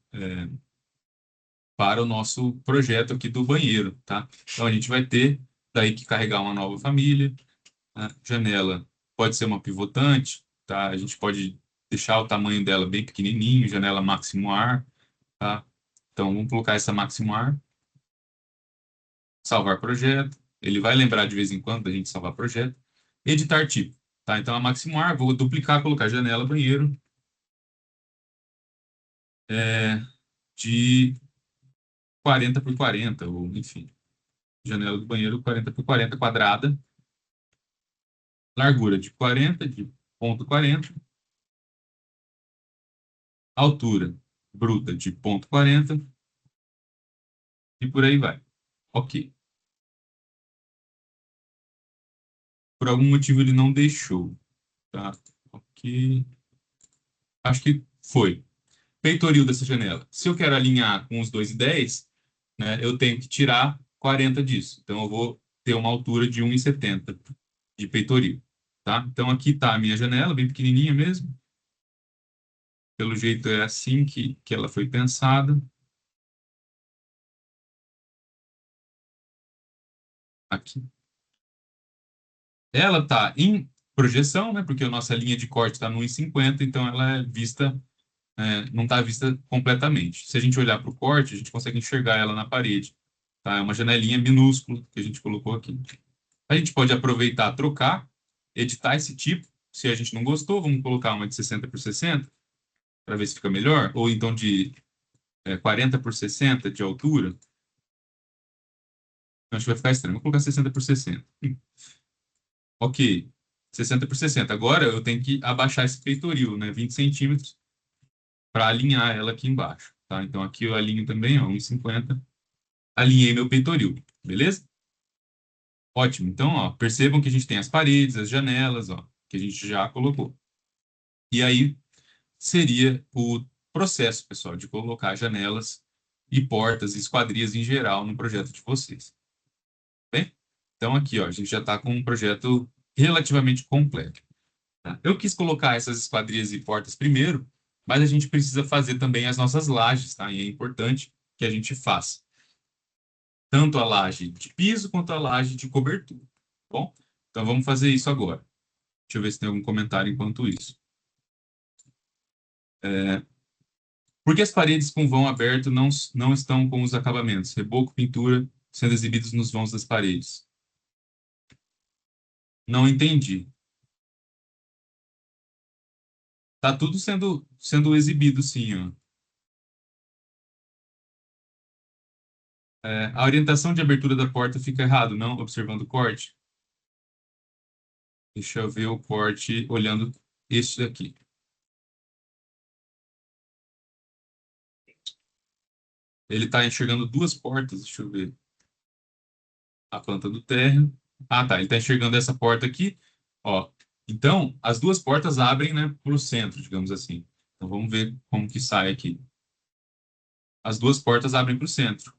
projeto aqui do banheiro, tá? Então a gente vai ter daí que carregar uma nova família, né? Janela pode ser uma pivotante, tá? A gente pode deixar o tamanho dela bem pequenininho, janela máximo ar, tá? Então vamos colocar essa máximo ar, salvar projeto. Ele vai lembrar de vez em quando da gente salvar projeto. Editar tipo. Tá? Então, a Maximar, vou duplicar, colocar janela, banheiro, é, de 40 por 40, ou enfim, janela do banheiro 40 por 40 quadrada, largura de 40, de ponto 40, altura bruta de ponto 40 e por aí vai. Ok. Por algum motivo ele não deixou, tá? Ok. Acho que foi. Peitoril dessa janela. Se eu quero alinhar com os 2,10, né, eu tenho que tirar 40 disso. Então, eu vou ter uma altura de 1,70 de peitoril, tá? Então, aqui está a minha janela, bem pequenininha mesmo. Pelo jeito, é assim que ela foi pensada. Aqui. Ela está em projeção, né, porque a nossa linha de corte está no 1,50, então ela é vista, não está vista completamente. Se a gente olhar para o corte, a gente consegue enxergar ela na parede. Tá? É uma janelinha minúscula que a gente colocou aqui. A gente pode aproveitar, trocar, editar esse tipo. Se a gente não gostou, vamos colocar uma de 60 por 60 para ver se fica melhor. Ou então de 40 por 60 de altura. Acho que vai ficar estranho. Vou colocar 60 por 60. Ok. 60 por 60. Agora eu tenho que abaixar esse peitoril, né? 20 centímetros para alinhar ela aqui embaixo. Tá? Então aqui eu alinho também, ó, 1,50. Alinhei meu peitoril. Beleza? Ótimo. Então, ó, percebam que a gente tem as paredes, as janelas, ó, que a gente já colocou. E aí seria o processo, pessoal, de colocar janelas e portas e esquadrias em geral no projeto de vocês. Bem? Então, aqui, ó, a gente já está com um projeto relativamente completo. Tá? Eu quis colocar essas esquadrias e portas primeiro, mas a gente precisa fazer também as nossas lajes, tá? E é importante que a gente faça tanto a laje de piso quanto a laje de cobertura. Tá bom? Então, vamos fazer isso agora. Deixa eu ver se tem algum comentário enquanto isso. Por que as paredes com vão aberto não estão com os acabamentos, reboco, pintura, sendo exibidos nos vãos das paredes? Não entendi. Tá tudo sendo exibido, sim, ó. A orientação de abertura da porta fica errado, não? Observando o corte. Deixa eu ver o corte olhando este daqui. Ele está enxergando duas portas, deixa eu ver. A planta do térreo. Ah, tá. Ele está enxergando essa porta aqui. Ó. Então, as duas portas abrem, né, para o centro, digamos assim. Então, vamos ver como que sai aqui. As duas portas abrem para o centro.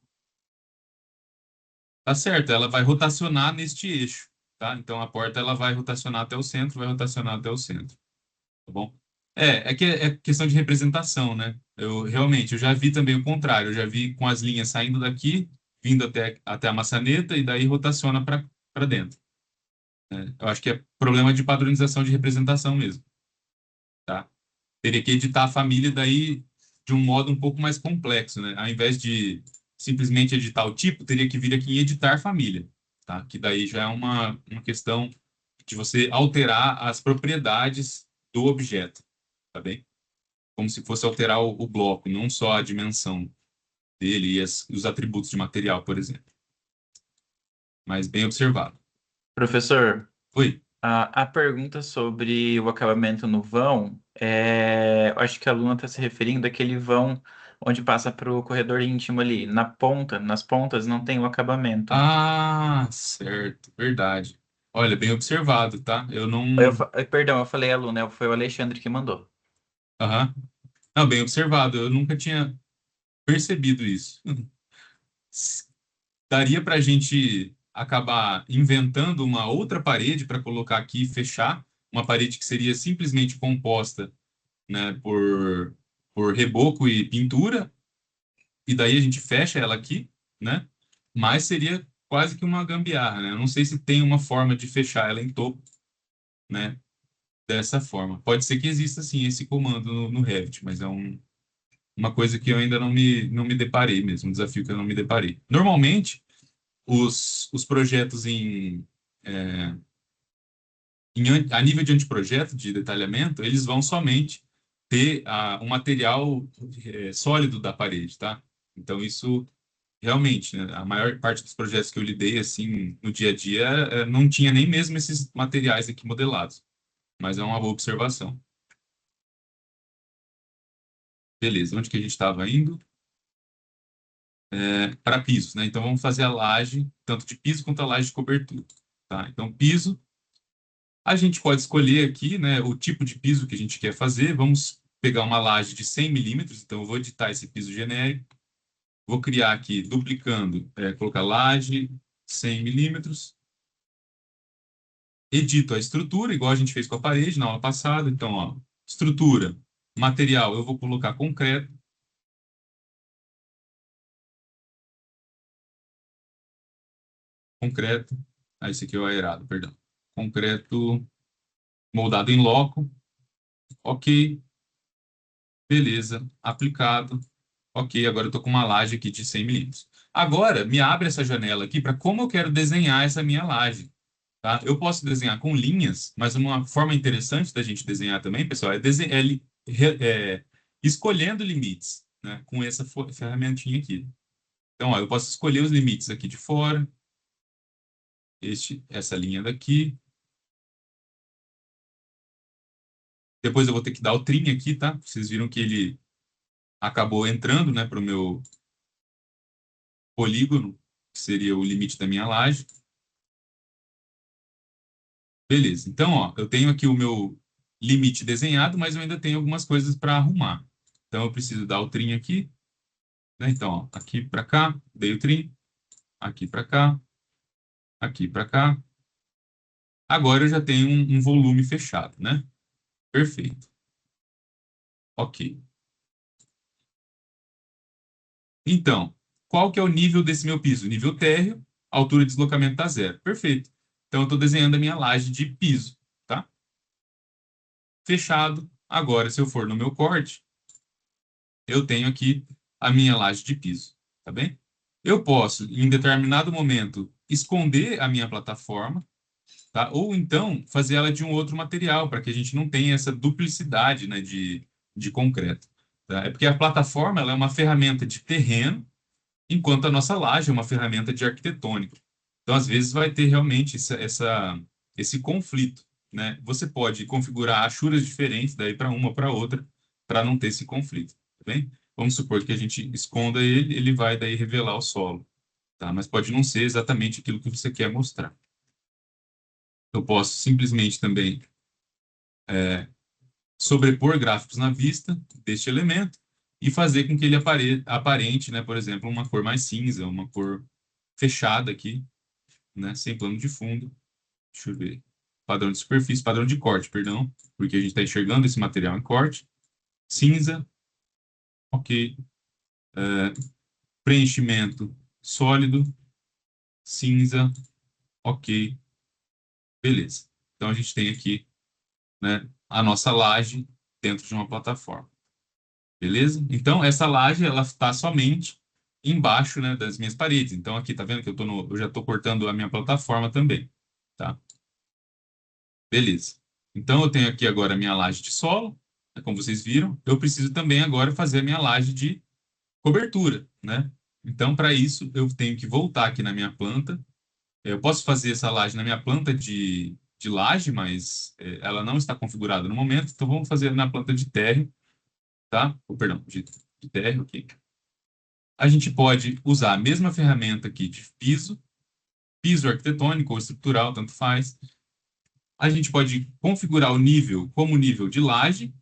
Tá certo, ela vai rotacionar neste eixo, tá? Então, a porta ela vai rotacionar até o centro, vai rotacionar até o centro, tá bom? É que é questão de representação, né? Eu já vi também o contrário. Eu já vi com as linhas saindo daqui, vindo até a maçaneta e daí rotaciona para dentro, né? Eu acho que é problema de padronização de representação mesmo, tá? Teria que editar a família daí de um modo um pouco mais complexo, né? Ao invés de simplesmente editar o tipo, teria que vir aqui em editar família, tá? Que daí já é uma questão de você alterar as propriedades do objeto, tá bem? Como se fosse alterar o bloco, não só a dimensão dele e os atributos de material, por exemplo. Mas bem observado. Professor, Oi. a pergunta sobre o acabamento no vão, eu acho que a aluna está se referindo àquele vão onde passa para o corredor íntimo ali. Na ponta, nas pontas não tem o acabamento. Ah, certo, verdade. Olha, bem observado, tá? Eu não. Perdão, eu falei aluna, foi o Alexandre que mandou. Aham. Não, bem observado. Eu nunca tinha percebido isso. Daria para a gente acabar inventando uma outra parede para colocar aqui e fechar, uma parede que seria simplesmente composta, né, por reboco e pintura, e daí a gente fecha ela aqui, né? Mas seria quase que uma gambiarra, né? Eu não sei se tem uma forma de fechar ela em topo, né? Dessa forma. Pode ser que exista sim esse comando no Revit, mas é uma coisa que eu ainda não me deparei mesmo, um desafio que eu não me deparei. Normalmente, os projetos A nível de anteprojeto, de detalhamento, eles vão somente ter um material sólido da parede, tá? Então, isso realmente, né, a maior parte dos projetos que eu lidei, assim, no dia a dia, não tinha nem mesmo esses materiais aqui modelados. Mas é uma boa observação. Beleza, onde que a gente estava indo? Para pisos, né? Então, vamos fazer a laje, tanto de piso quanto a laje de cobertura, tá? Então, piso, a gente pode escolher aqui, né, o tipo de piso que a gente quer fazer. Vamos pegar uma laje de 100 milímetros, então eu vou editar esse piso genérico. Vou criar aqui, duplicando, colocar laje 100 milímetros. Edito a estrutura, igual a gente fez com a parede na aula passada. Então, ó, estrutura, material, eu vou colocar concreto. Concreto. Ah, esse aqui é o aerado, perdão. Concreto moldado em loco. Ok. Beleza. Aplicado. Ok, agora eu estou com uma laje aqui de 100 milímetros. Agora, me abre essa janela aqui para como eu quero desenhar essa minha laje. Tá? Eu posso desenhar com linhas, mas uma forma interessante da gente desenhar também, pessoal, é escolhendo limites, né? Com essa ferramentinha aqui. Então, ó, eu posso escolher os limites aqui de fora, essa linha daqui. Depois eu vou ter que dar o trim aqui, tá? Vocês viram que ele acabou entrando, né, para o meu polígono, que seria o limite da minha laje. Beleza. Então, ó, eu tenho aqui o meu limite desenhado, mas eu ainda tenho algumas coisas para arrumar. Então, eu preciso dar o trim aqui, né? Então, ó, aqui para cá, dei o trim, aqui para cá, aqui para cá. Agora eu já tenho um volume fechado, né? Perfeito. Ok. Então, qual que é o nível desse meu piso? Nível térreo, altura de deslocamento está zero. Perfeito. Então, eu estou desenhando a minha laje de piso, tá? Fechado. Agora, se eu for no meu corte, eu tenho aqui a minha laje de piso, tá bem? Eu posso, em determinado momento, esconder a minha plataforma, tá? Ou então fazer ela de um outro material, para que a gente não tenha essa duplicidade, né, de concreto, tá? É porque a plataforma ela é uma ferramenta de terreno, enquanto a nossa laje é uma ferramenta de arquitetônica. Então, às vezes, vai ter realmente esse conflito, né? Você pode configurar achuras diferentes daí para uma ou para outra, para não ter esse conflito, tá bem? Vamos supor que a gente esconda ele, ele vai daí revelar o solo, tá? Mas pode não ser exatamente aquilo que você quer mostrar. Eu posso simplesmente também sobrepor gráficos na vista deste elemento e fazer com que ele aparente, né, por exemplo, uma cor mais cinza, uma cor fechada aqui, né, sem plano de fundo. Deixa eu ver. Padrão de superfície, padrão de corte, perdão, porque a gente está enxergando esse material em corte. Cinza, ok. Preenchimento sólido, cinza, ok. Beleza. Então a gente tem aqui, né, a nossa laje dentro de uma plataforma. Beleza? Então essa laje ela está somente embaixo, né, das minhas paredes. Então aqui tá vendo que eu já estou cortando a minha plataforma também, tá? Beleza. Então, eu tenho aqui agora a minha laje de solo, né, como vocês viram. Eu preciso também agora fazer a minha laje de cobertura, né? Então, para isso, eu tenho que voltar aqui na minha planta. Eu posso fazer essa laje na minha planta de laje, mas ela não está configurada no momento. Então, vamos fazer na planta de térreo, tá? Perdão, de térreo aqui. A gente pode usar a mesma ferramenta aqui de piso, piso arquitetônico ou estrutural, tanto faz. A gente pode configurar o nível como nível de laje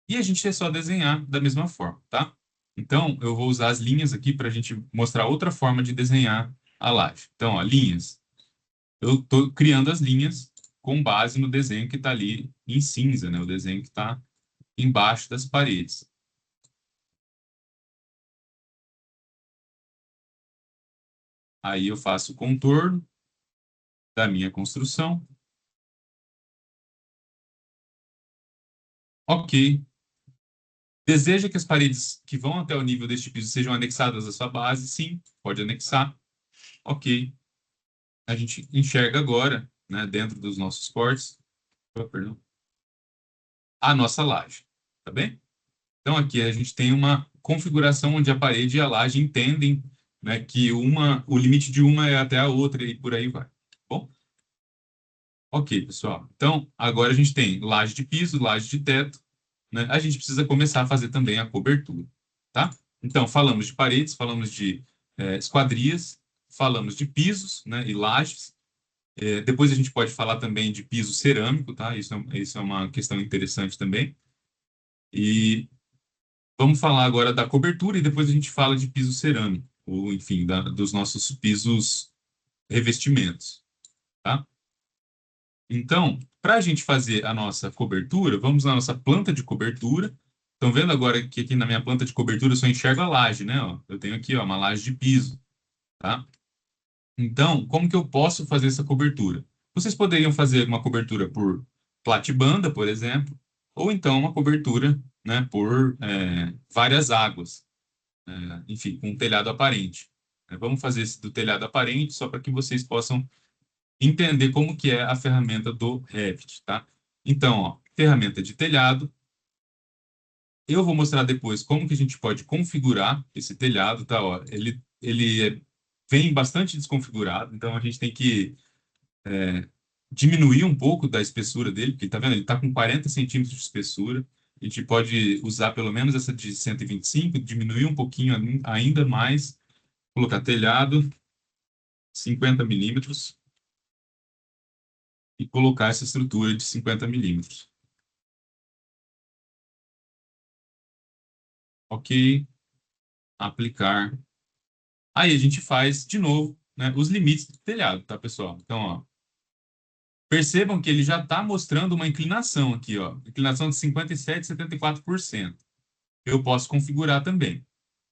e a gente é só desenhar da mesma forma, tá? Então, eu vou usar as linhas aqui para a gente mostrar outra forma de desenhar a laje. Então, ó, linhas. Eu estou criando as linhas com base no desenho que está ali em cinza, né? O desenho que está embaixo das paredes. Aí eu faço o contorno da minha construção. Ok. Deseja que as paredes que vão até o nível deste piso sejam anexadas à sua base? Sim, pode anexar. Ok. A gente enxerga agora né, dentro dos nossos cortes, perdão, a nossa laje, tá bem? Então, aqui a gente tem uma configuração onde a parede e a laje entendem, né, que o limite de uma é até a outra e por aí vai. Bom, ok, pessoal. Então, agora a gente tem laje de piso, laje de teto, né? A gente precisa começar a fazer também a cobertura, tá? Então, falamos de paredes, falamos de esquadrias, falamos de pisos, né, e lajes. Depois a gente pode falar também de piso cerâmico, tá? Isso é uma questão interessante também. E vamos falar agora da cobertura e depois a gente fala de piso cerâmico, ou enfim, dos nossos pisos revestimentos, tá? Então, para a gente fazer a nossa cobertura, vamos na nossa planta de cobertura. Estão vendo agora que aqui na minha planta de cobertura eu só enxergo a laje, né? Ó, eu tenho aqui ó, uma laje de piso, tá? Então, como que eu posso fazer essa cobertura? Vocês poderiam fazer uma cobertura por platibanda, por exemplo, ou então uma cobertura, né, por várias águas, enfim, com um telhado aparente. Vamos fazer esse do telhado aparente só para que vocês possam entender como que é a ferramenta do Revit, tá? Então, ó, ferramenta de telhado. Eu vou mostrar depois como que a gente pode configurar esse telhado, tá? Ó, vem bastante desconfigurado, então a gente tem que diminuir um pouco da espessura dele, porque tá vendo? Ele tá com 40 centímetros de espessura. A gente pode usar pelo menos essa de 125, diminuir um pouquinho ainda mais, colocar telhado 50 milímetros e colocar essa estrutura de 50 milímetros. Ok, aplicar. Aí a gente faz de novo, né, os limites do telhado, tá, pessoal? Então, ó, percebam que ele já está mostrando uma inclinação aqui, ó, inclinação de 57, 74%. Eu posso configurar também,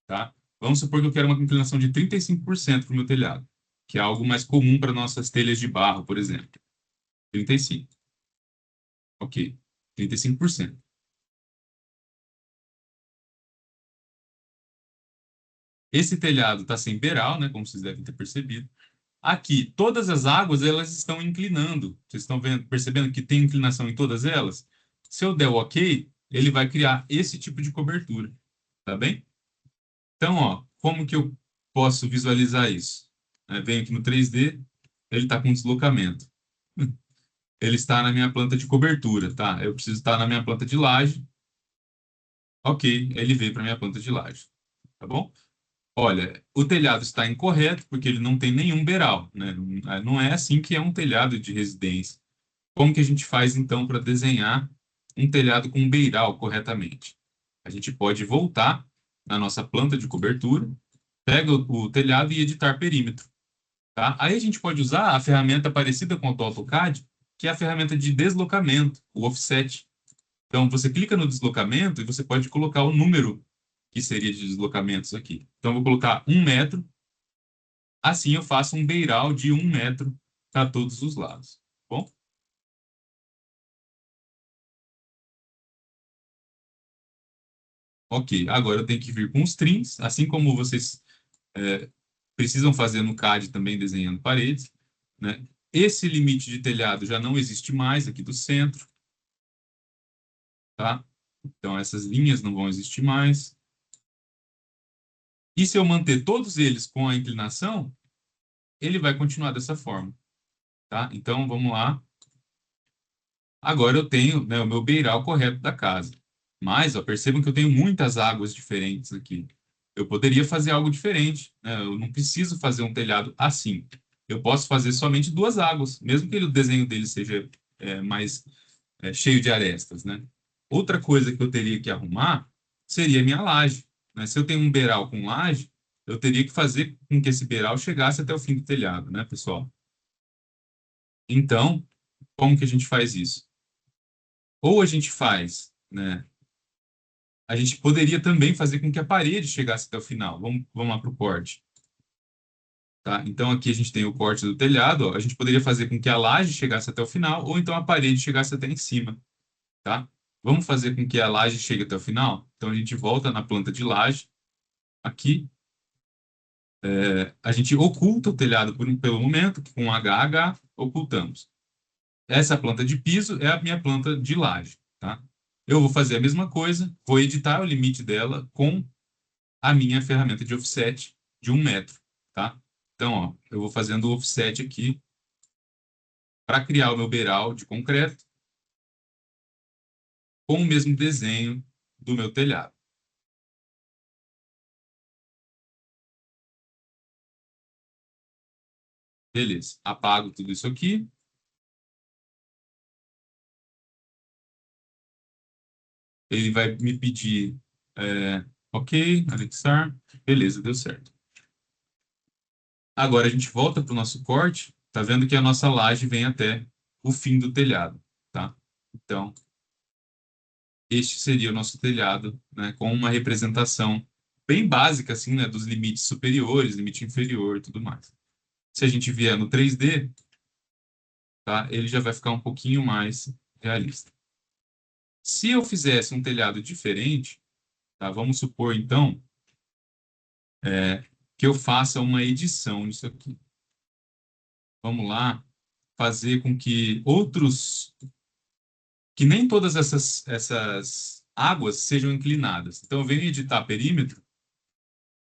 tá? Vamos supor que eu quero uma inclinação de 35% para o meu telhado, que é algo mais comum para nossas telhas de barro, por exemplo. 35. Ok, 35%. Esse telhado está sem beiral, né, como vocês devem ter percebido. Aqui, todas as águas, elas estão inclinando. Vocês estão vendo, percebendo que tem inclinação em todas elas? Se eu der o OK, ele vai criar esse tipo de cobertura, tá bem? Então, ó, como que eu posso visualizar isso? Venho aqui no 3D, ele está com deslocamento. Ele está na minha planta de cobertura, tá? Eu preciso estar na minha planta de laje. Ok, ele veio para minha planta de laje, tá bom? Olha, o telhado está incorreto porque ele não tem nenhum beiral, né? Não é assim que é um telhado de residência. Como que a gente faz, então, para desenhar um telhado com beiral corretamente? A gente pode voltar na nossa planta de cobertura, pega o telhado e editar perímetro, tá? Aí a gente pode usar a ferramenta parecida com o do AutoCAD, que é a ferramenta de deslocamento, o offset. Então, você clica no deslocamento e você pode colocar o número que seria de deslocamentos aqui. Então, eu vou colocar 1 metro, assim eu faço um beiral de 1 metro para todos os lados. Bom? Ok, agora eu tenho que vir com os trims, assim como vocês é, precisam fazer no CAD também desenhando paredes, né? Esse limite de telhado já não existe mais aqui do centro, tá? Então essas linhas não vão existir mais. E se eu manter todos eles com a inclinação, ele vai continuar dessa forma, tá? Então vamos lá. Agora eu tenho, né, o meu beiral correto da casa. Mas, ó, percebam que eu tenho muitas águas diferentes aqui. Eu poderia fazer algo diferente, né? Eu não preciso fazer um telhado assim. Eu posso fazer somente duas águas, mesmo que o desenho dele seja mais cheio de arestas, né? Outra coisa que eu teria que arrumar seria a minha laje, né? Se eu tenho um beiral com laje, eu teria que fazer com que esse beiral chegasse até o fim do telhado, né, pessoal? Então, como que a gente faz isso? Ou a gente faz, né? A gente poderia também fazer com que a parede chegasse até o final. Vamos lá para o corte. Tá? Então, aqui a gente tem o corte do telhado. Ó. A gente poderia fazer com que a laje chegasse até o final, ou então a parede chegasse até em cima. Tá? Vamos fazer com que a laje chegue até o final? Então, a gente volta na planta de laje. Aqui, a gente oculta o telhado pelo momento, com HH, ocultamos. Essa planta de piso é a minha planta de laje, tá? Eu vou fazer a mesma coisa, vou editar o limite dela com a minha ferramenta de offset de 1 metro, tá? Então, ó, eu vou fazendo o offset aqui para criar o meu beiral de concreto com o mesmo desenho do meu telhado. Beleza, apago tudo isso aqui. Ele vai me pedir, ok, anexar. Beleza, deu certo. Agora a gente volta para o nosso corte. Tá vendo que a nossa laje vem até o fim do telhado, tá? Então, este seria o nosso telhado, né, com uma representação bem básica, assim, né, dos limites superiores, limite inferior e tudo mais. Se a gente vier no 3D, tá, ele já vai ficar um pouquinho mais realista. Se eu fizesse um telhado diferente, tá, vamos supor, então, que eu faça uma edição nisso aqui. Vamos lá, fazer com que que nem todas essas águas sejam inclinadas. Então, eu venho editar perímetro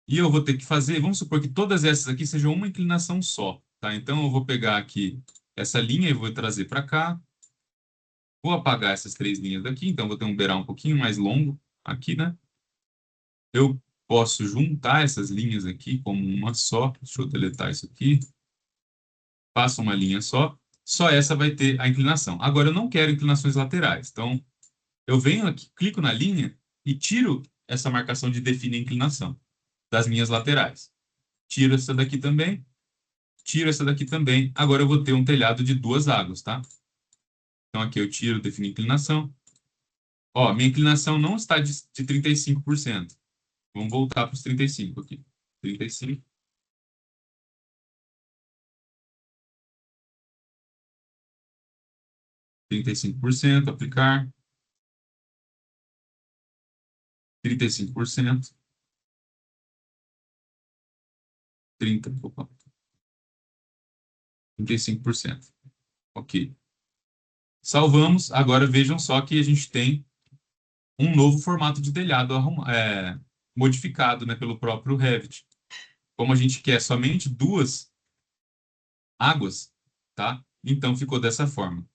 e eu vou ter que fazer, vamos supor que todas essas aqui sejam uma inclinação só, tá? Então, eu vou pegar aqui essa linha e vou trazer para cá. Vou apagar essas 3 linhas daqui, então vou ter um beiral um pouquinho mais longo aqui, né? Eu posso juntar essas linhas aqui como uma só. Deixa eu deletar isso aqui. Faço uma linha só essa vai ter a inclinação. Agora, eu não quero inclinações laterais, então eu venho aqui, clico na linha e tiro essa marcação de definir inclinação das minhas laterais. Tiro essa daqui também, tiro essa daqui também. Agora eu vou ter um telhado de 2 águas, tá? Então aqui eu tiro, definir inclinação. Ó, minha inclinação não está de 35%. Vamos voltar para os 35 aqui. 35, 35%, aplicar. 35%, 30, opa, 35%. Ok. Salvamos. Agora vejam só que a gente tem um novo formato de telhado modificado, né, pelo próprio Revit. Como a gente quer somente 2 águas, tá? Então ficou dessa forma.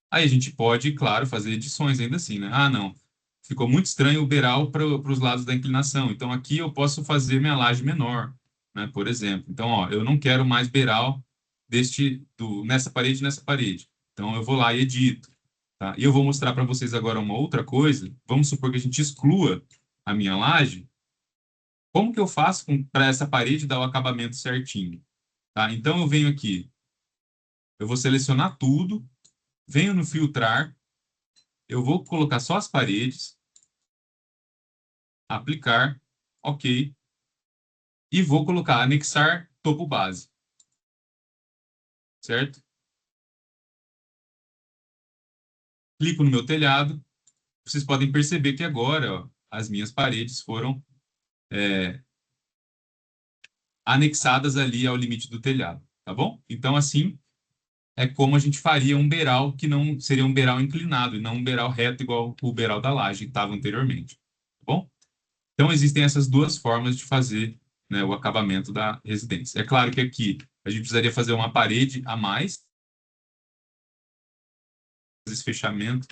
Aí a gente pode, claro, fazer edições ainda assim, né? Ah, não. Ficou muito estranho o beiral para os lados da inclinação. Então aqui eu posso fazer minha laje menor, né? Por exemplo. Então, ó, eu não quero mais beiral nessa parede e nessa parede. Então eu vou lá e edito, tá? E eu vou mostrar para vocês agora uma outra coisa. Vamos supor que a gente exclua a minha laje. Como que eu faço para essa parede dar o acabamento certinho, tá? Então eu venho aqui, eu vou selecionar tudo, venho no filtrar, eu vou colocar só as paredes, aplicar, ok, e vou colocar anexar topo base, certo? Clico no meu telhado, vocês podem perceber que agora, ó, as minhas paredes foram anexadas ali ao limite do telhado, tá bom? Então, assim, é como a gente faria um beiral que não seria um beiral inclinado e não um beiral reto igual o beiral da laje que estava anteriormente, tá bom? Então, existem essas 2 formas de fazer, né, o acabamento da residência. É claro que aqui a gente precisaria fazer uma parede a mais, esse fechamento,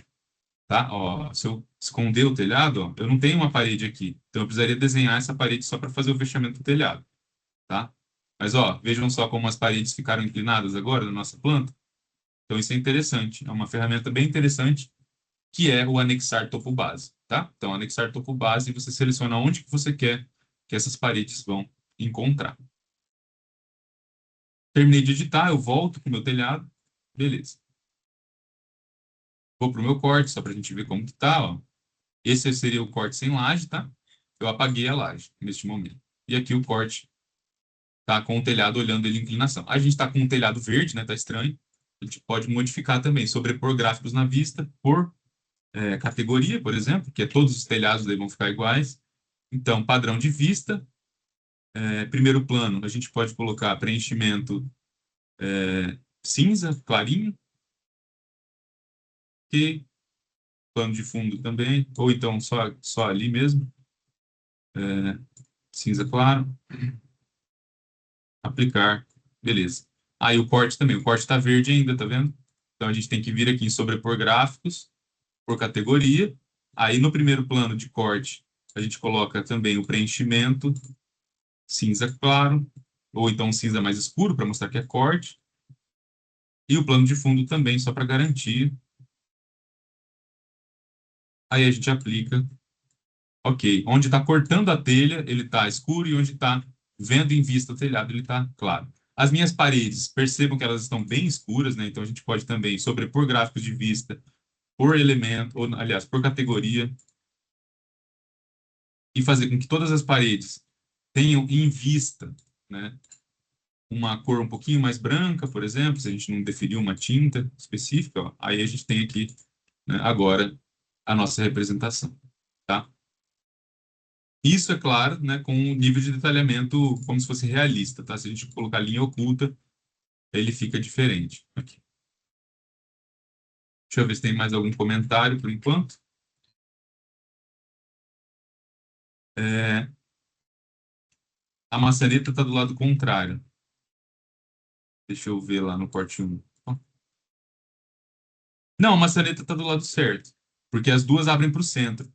tá? Ó, se eu esconder o telhado, ó, eu não tenho uma parede aqui, então eu precisaria desenhar essa parede só para fazer o fechamento do telhado, tá? Mas, ó, vejam só como as paredes ficaram inclinadas agora na nossa planta. Então, isso é interessante. É uma ferramenta bem interessante, que é o anexar topo base, tá? Então, anexar topo base, você seleciona onde que você quer que essas paredes vão encontrar. Terminei de editar, eu volto para o meu telhado. Beleza. Vou para o meu corte, só para a gente ver como que tá, ó. Esse seria o corte sem laje, tá? Eu apaguei a laje neste momento. E aqui o corte tá com o telhado olhando ele em inclinação. A gente está com um telhado verde, né? Tá estranho. A gente pode modificar também, sobrepor gráficos na vista por categoria, por exemplo, que é todos os telhados daí vão ficar iguais. Então, padrão de vista, primeiro plano, a gente pode colocar preenchimento cinza, clarinho. Ok. Plano de fundo também, ou então só ali mesmo. Cinza claro. Aplicar. Beleza. Aí o corte também. O corte está verde ainda, tá vendo? Então a gente tem que vir aqui em sobrepor gráficos por categoria. Aí no primeiro plano de corte, a gente coloca também o preenchimento cinza claro, ou então cinza mais escuro para mostrar que é corte. E o plano de fundo também, só para garantir. Aí a gente aplica. Ok. Onde está cortando a telha, ele está escuro, e onde está vendo em vista o telhado, ele está claro. As minhas paredes, percebam que elas estão bem escuras, né? Então a gente pode também sobrepor gráficos de vista por elemento, ou aliás, por categoria, e fazer com que todas as paredes tenham em vista, né, uma cor um pouquinho mais branca, por exemplo, se a gente não definir uma tinta específica, ó, aí a gente tem aqui, né, agora a nossa representação, tá? Isso, é claro, né, com um nível de detalhamento como se fosse realista, tá? Se a gente colocar linha oculta, ele fica diferente. Aqui. Deixa eu ver se tem mais algum comentário por enquanto. É, a maçaneta está do lado contrário. Deixa eu ver lá no corte 1. Não, a maçaneta está do lado certo, porque as duas abrem para o centro.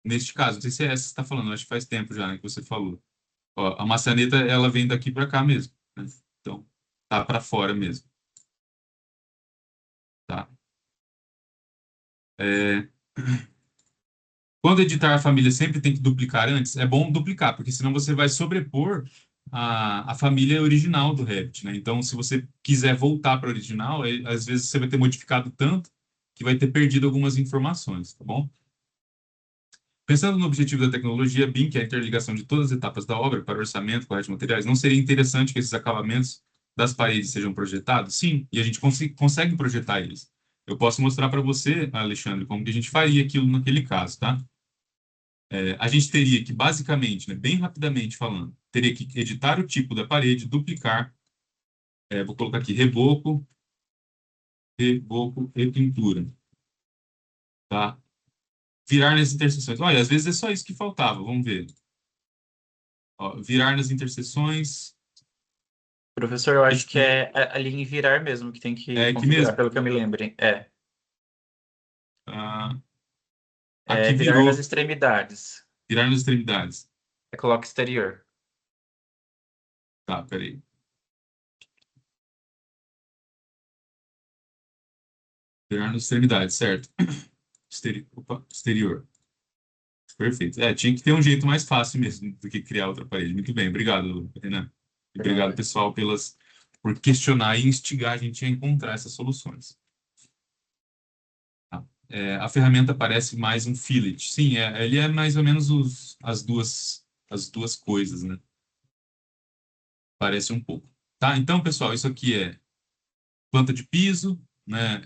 Neste caso, não sei se é essa que você está falando, acho que faz tempo já, né, que você falou. Ó, a maçaneta, ela vem daqui para cá mesmo, né? Então, tá para fora mesmo, tá? É, quando editar a família sempre tem que duplicar antes, é bom duplicar, porque senão você vai sobrepor a família original do Revit, né? Então, se você quiser voltar para a original, às vezes você vai ter modificado tanto que vai ter perdido algumas informações, tá bom? Pensando no objetivo da tecnologia BIM, que é a interligação de todas as etapas da obra para orçamento, coleta de materiais, não seria interessante que esses acabamentos das paredes sejam projetados? Sim, e a gente consegue projetar eles. Eu posso mostrar para você, Alexandre, como que a gente faria aquilo naquele caso, tá? A gente teria que, basicamente, né, bem rapidamente falando, teria que editar o tipo da parede, duplicar, vou colocar aqui reboco e pintura, tá? Virar nas interseções. Olha, às vezes é só isso que faltava, vamos ver. Ó, virar nas interseções. Professor, eu acho que é ali em virar mesmo que tem É que aqui configurar, mesmo. pelo que eu me lembre. Ah, É aqui virar nas virou extremidades. virar nas extremidades. Coloca exterior. Tá, peraí. Virar nas extremidades, certo. Opa, exterior. Perfeito. Tinha que ter um jeito mais fácil mesmo do que criar outra parede. Muito bem, obrigado, Renan. E obrigado, Verdade. pessoal, por questionar e instigar a gente a encontrar essas soluções. Tá. A ferramenta parece mais um fillet. Sim, ele é mais ou menos as duas coisas, né? Parece um pouco. Tá, então, pessoal, isso aqui é planta de piso, né,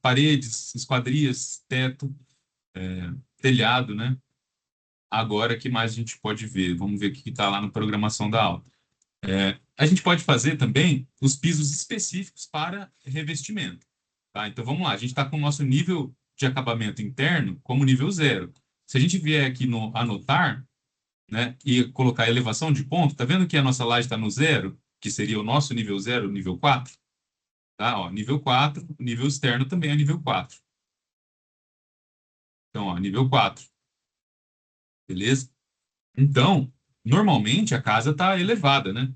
paredes, esquadrias, teto, telhado, né? Agora, o que mais a gente pode ver? Vamos ver o que está lá na programação da aula. A gente pode fazer também os pisos específicos para revestimento. Tá? Então, vamos lá. A gente está com o nosso nível de acabamento interno como nível 0. Se a gente vier aqui no anotar, né, e colocar a elevação de ponto, tá vendo que a nossa laje está no 0, que seria o nosso nível 0, nível 4? Tá? Ó, nível 4, o nível externo também é nível 4. Então, ó, nível 4, beleza? Então, normalmente a casa está elevada, né?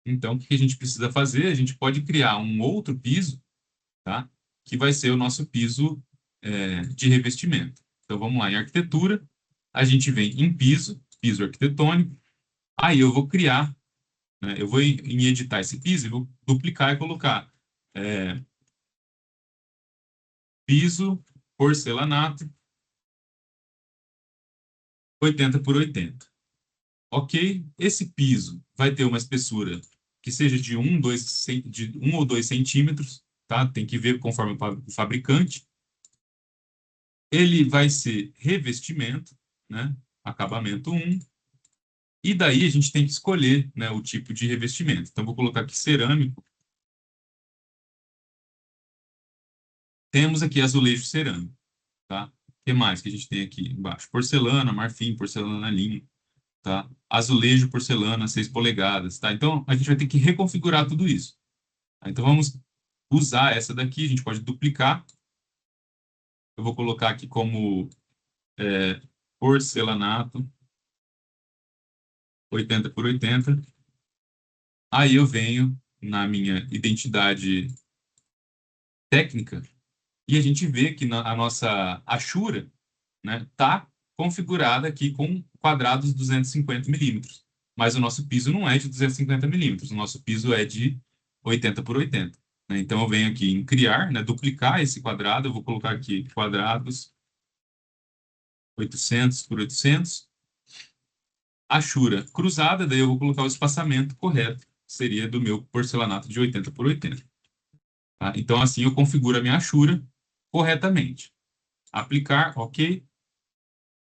Então, o que a gente precisa fazer? A gente pode criar um outro piso, tá? Que vai ser o nosso piso de revestimento. Então, vamos lá, em arquitetura, a gente vem em piso arquitetônico, aí eu vou criar, né? Eu vou em editar esse piso e vou duplicar e colocar é, piso porcelanato 80 por 80. Ok? Esse piso vai ter uma espessura que seja de 1 ou 2 centímetros, tá? Tem que ver conforme o fabricante. Ele vai ser revestimento, né? Acabamento 1. E daí a gente tem que escolher, né, o tipo de revestimento. Então, vou colocar aqui cerâmico. Temos aqui azulejo cerâmico, tá? O que mais que a gente tem aqui embaixo? Porcelana, marfim, porcelana linho, tá? Azulejo, porcelana, 6 polegadas, tá? Então, a gente vai ter que reconfigurar tudo isso. Tá? Então, vamos usar essa daqui, a gente pode duplicar. Eu vou colocar aqui como porcelanato 80 por 80. Aí eu venho na minha identidade técnica e a gente vê que a nossa achura, né, tá configurada aqui com quadrados 250 milímetros. Mas o nosso piso não é de 250 milímetros, o nosso piso é de 80 por 80. Né? Então eu venho aqui em criar, né, duplicar esse quadrado, eu vou colocar aqui quadrados 800 por 800. Achura cruzada, daí eu vou colocar o espaçamento correto, que seria do meu porcelanato de 80 por 80. Tá? Então assim eu configuro a minha achura corretamente. Aplicar, ok.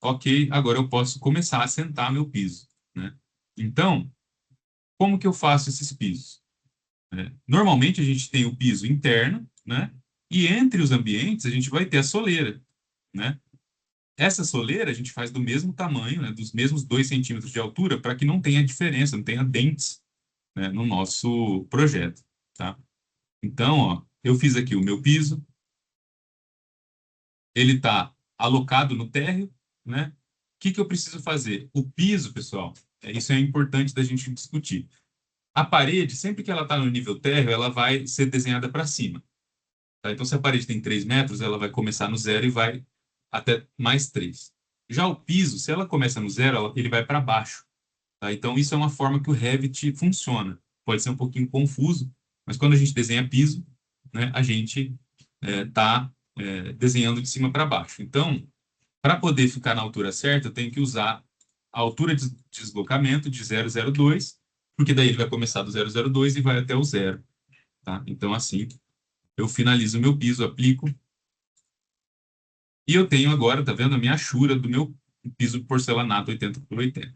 Ok, agora eu posso começar a assentar meu piso, né? Então, como que eu faço esses pisos? Normalmente a gente tem o piso interno, né? E entre os ambientes a gente vai ter a soleira, né? Essa soleira a gente faz do mesmo tamanho, né? Dos mesmos 2 centímetros de altura, para que não tenha diferença, não tenha dentes, né? No nosso projeto, tá? Então, ó, eu fiz aqui o meu piso, ele está alocado no térreo, né? O que que eu preciso fazer? O piso, pessoal, isso é importante da gente discutir. A parede, sempre que ela está no nível térreo, ela vai ser desenhada para cima. Tá? Então, se a parede tem 3 metros, ela vai começar no zero e vai até mais 3. Já o piso, se ela começa no zero, ele vai para baixo. Tá? Então, isso é uma forma que o Revit funciona. Pode ser um pouquinho confuso, mas quando a gente desenha piso, né, a gente está desenhando de cima para baixo. Então, para poder ficar na altura certa, eu tenho que usar a altura de deslocamento de 0,02, porque daí ele vai começar do 0,02 e vai até o zero. Tá? Então, assim, eu finalizo o meu piso, aplico, e eu tenho agora, tá vendo, a minha achura do meu piso porcelanato 80 por 80.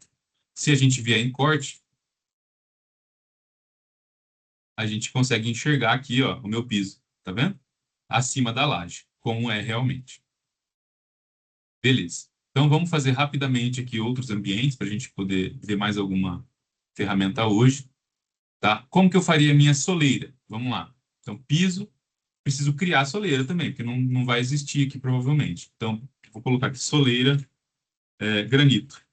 Se a gente vier em corte, a gente consegue enxergar aqui, ó, o meu piso, tá vendo? Acima da laje, como é realmente. Beleza. Então, vamos fazer rapidamente aqui outros ambientes para a gente poder ver mais alguma ferramenta hoje, tá? Como que eu faria a minha soleira? Vamos lá. Então, piso, preciso criar a soleira também, porque não vai existir aqui provavelmente. Então, vou colocar aqui soleira, granito.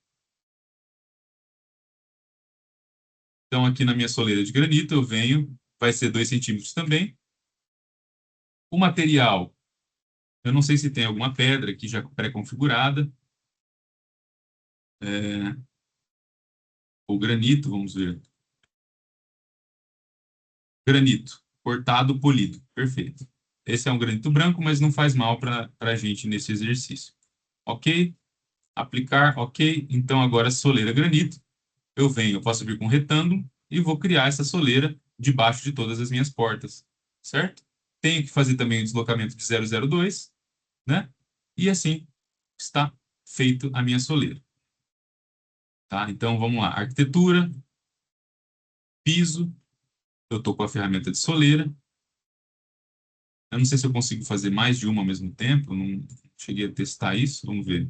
Então, aqui na minha soleira de granito, eu venho, vai ser 2 centímetros também. O material, eu não sei se tem alguma pedra aqui já pré-configurada. O granito, vamos ver. Granito, cortado, polido. Perfeito. Esse é um granito branco, mas não faz mal para a gente nesse exercício. Ok? Aplicar, ok. Então, agora, soleira granito. Eu venho, eu posso vir com um retângulo e vou criar essa soleira debaixo de todas as minhas portas. Certo? Tenho que fazer também o deslocamento de 0,02, né? E assim está feito a minha soleira. Tá? Então, vamos lá. Arquitetura, piso. Eu estou com a ferramenta de soleira. Eu não sei se eu consigo fazer mais de uma ao mesmo tempo, eu não cheguei a testar isso, vamos ver.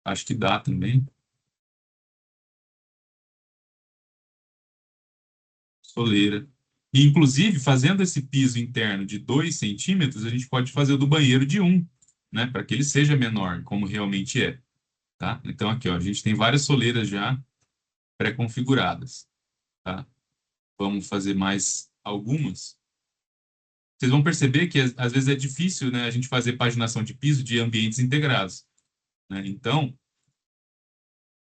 Acho que dá também. Soleira. E, inclusive, fazendo esse piso interno de 2 centímetros, a gente pode fazer o do banheiro de 1, né? Para que ele seja menor, como realmente é. Tá? Então, aqui, ó, a gente tem várias soleiras já pré-configuradas. Tá? Vamos fazer mais algumas. Vocês vão perceber que, às vezes, é difícil, né, a gente fazer paginação de piso de ambientes integrados. Né? Então,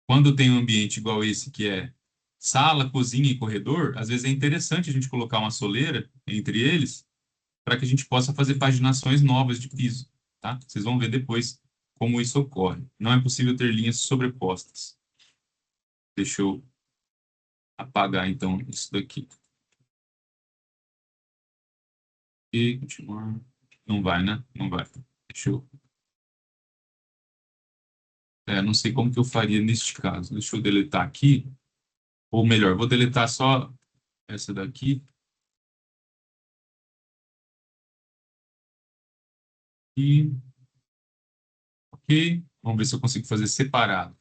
quando tem um ambiente igual esse, que é sala, cozinha e corredor, às vezes é interessante a gente colocar uma soleira entre eles para que a gente possa fazer paginações novas de piso, tá? Vocês vão ver depois como isso ocorre. Não é possível ter linhas sobrepostas. Deixa eu apagar, então, isso daqui. E continuar. Não vai, né? Não vai. Deixa eu... não sei como que eu faria neste caso. Deixa eu deletar aqui. Ou melhor, vou deletar só essa daqui. E, ok. Vamos ver se eu consigo fazer separado.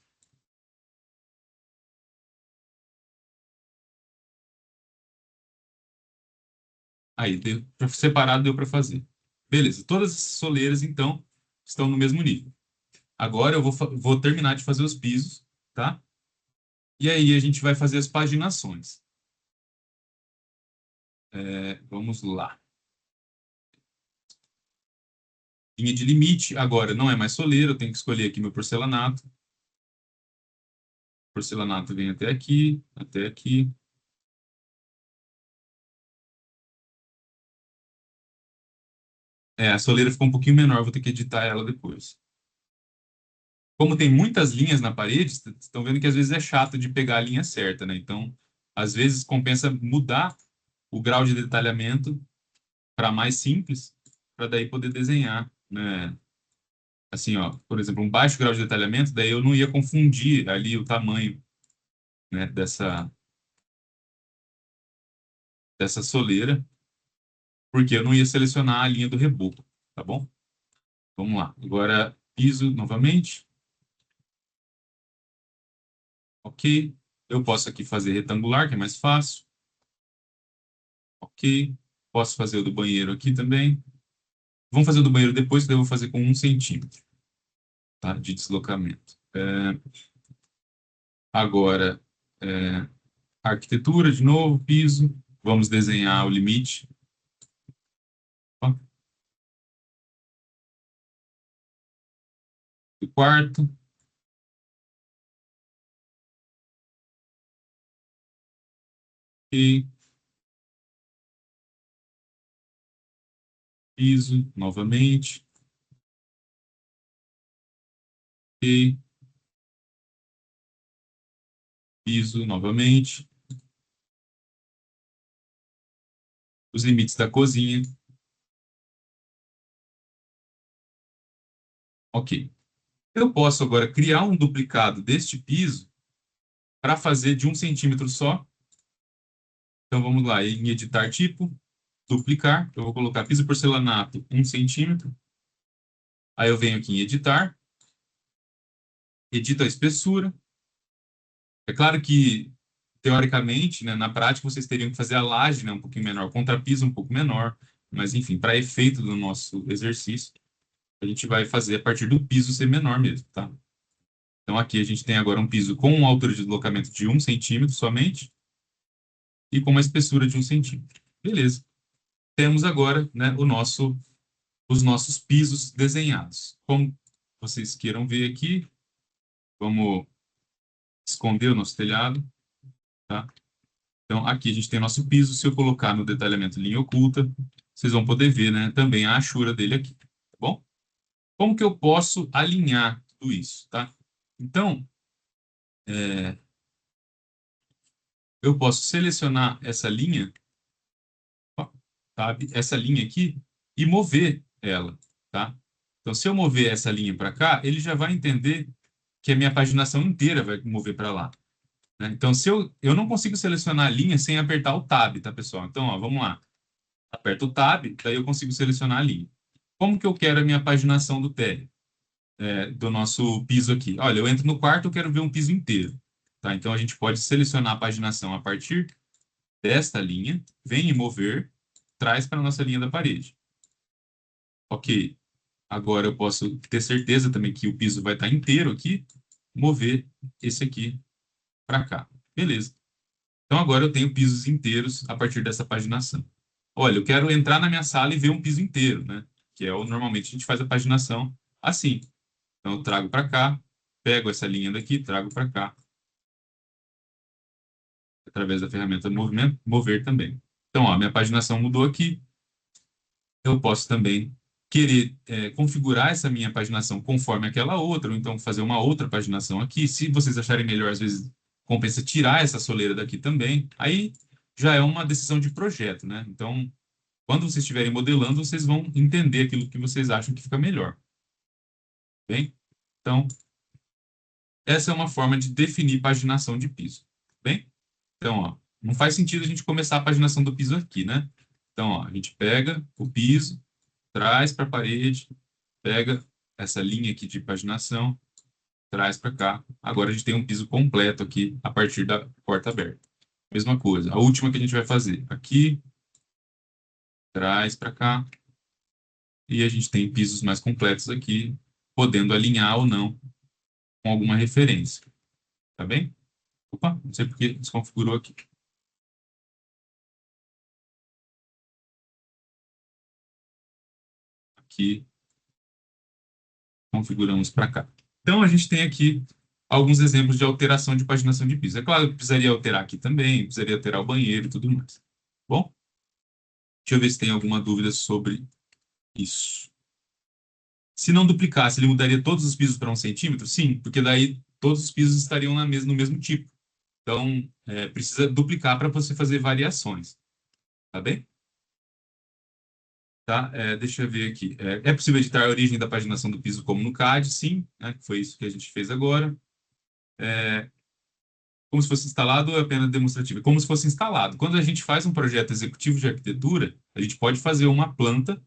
Aí, separado deu para fazer. Beleza, todas as soleiras, então, estão no mesmo nível. Agora eu vou terminar de fazer os pisos, tá? E aí a gente vai fazer as paginações. Vamos lá. Linha de limite, agora não é mais soleira, eu tenho que escolher aqui meu porcelanato. Porcelanato vem até aqui, até aqui. A soleira ficou um pouquinho menor, vou ter que editar ela depois. Como tem muitas linhas na parede, vocês estão vendo que às vezes é chato de pegar a linha certa, né? Então, às vezes compensa mudar o grau de detalhamento para mais simples, para daí poder desenhar, né? Assim, ó, por exemplo, um baixo grau de detalhamento, daí eu não ia confundir ali o tamanho, né, dessa soleira, porque eu não ia selecionar a linha do reboco, tá bom? Vamos lá. Agora, piso novamente. Ok. Eu posso aqui fazer retangular, que é mais fácil. Ok. Posso fazer o do banheiro aqui também. Vamos fazer o do banheiro depois, que daí eu vou fazer com 1 centímetro, tá, de deslocamento. Agora, arquitetura de novo, piso. Vamos desenhar o limite. Ó, do quarto. E piso novamente. E piso novamente. Os limites da cozinha. Ok. Eu posso agora criar um duplicado deste piso para fazer de 1 centímetro só. Então vamos lá, em editar tipo, duplicar. Eu vou colocar piso porcelanato 1 centímetro. Aí eu venho aqui em editar, edito a espessura. É claro que, teoricamente, né, na prática, vocês teriam que fazer a laje, né, um pouquinho menor, o contrapiso um pouco menor. Mas, enfim, para efeito do nosso exercício, a gente vai fazer a partir do piso ser menor mesmo, tá? Então aqui a gente tem agora um piso com uma altura de deslocamento de 1 centímetro somente e com uma espessura de 1 centímetro. Beleza. Temos agora, né, os nossos pisos desenhados. Como vocês queiram ver aqui, vamos esconder o nosso telhado, tá? Então aqui a gente tem nosso piso. Se eu colocar no detalhamento linha oculta, vocês vão poder ver, né, também a achura dele aqui, tá bom? Como que eu posso alinhar tudo isso, tá? Então, é, eu posso selecionar essa linha, ó, sabe? Essa linha aqui e mover ela, tá? Então, se eu mover essa linha para cá, ele já vai entender que a minha paginação inteira vai mover para lá, né? Então, se eu não consigo selecionar a linha sem apertar o Tab, tá, pessoal? Então, ó, vamos lá. Aperto o Tab, daí eu consigo selecionar a linha. Como que eu quero a minha paginação do térreo, do nosso piso aqui? Olha, eu entro no quarto, eu quero ver um piso inteiro, tá? Então, a gente pode selecionar a paginação a partir desta linha, vem e mover, traz para a nossa linha da parede. Ok, agora eu posso ter certeza também que o piso vai estar inteiro aqui, mover esse aqui para cá. Beleza. Então agora eu tenho pisos inteiros a partir dessa paginação. Olha, eu quero entrar na minha sala e ver um piso inteiro, né? Que é o normalmente a gente faz a paginação assim. Então eu trago para cá, pego essa linha daqui, trago para cá, através da ferramenta movimento, mover também. Então, ó, minha paginação mudou aqui. Eu posso também querer configurar essa minha paginação conforme aquela outra, ou então fazer uma outra paginação aqui. Se vocês acharem melhor, às vezes compensa tirar essa soleira daqui também. Aí já é uma decisão de projeto, né? Então, quando vocês estiverem modelando, vocês vão entender aquilo que vocês acham que fica melhor. Bem? Então, essa é uma forma de definir paginação de piso. Bem? Então, ó, não faz sentido a gente começar a paginação do piso aqui, né? Então, ó, a gente pega o piso, traz para a parede, pega essa linha aqui de paginação, traz para cá. Agora a gente tem um piso completo aqui a partir da porta aberta. Mesma coisa. A última que a gente vai fazer aqui, traz para cá. E a gente tem pisos mais completos aqui, podendo alinhar ou não com alguma referência. Tá bem? Opa, não sei porque desconfigurou aqui. Aqui, configuramos para cá. Então, a gente tem aqui alguns exemplos de alteração de paginação de piso. É claro que precisaria alterar aqui também, precisaria alterar o banheiro e tudo mais. Bom, deixa eu ver se tem alguma dúvida sobre isso. Se não duplicasse, ele mudaria todos os pisos para 1 centímetro? Sim, porque daí todos os pisos estariam no mesmo tipo. Então, precisa duplicar para você fazer variações. Tá bem? Tá? Deixa eu ver aqui. É possível editar a origem da paginação do piso como no CAD? Sim, né? Foi isso que a gente fez agora. Como se fosse instalado ou é apenas demonstrativo? É como se fosse instalado. Quando a gente faz um projeto executivo de arquitetura, a gente pode fazer uma planta,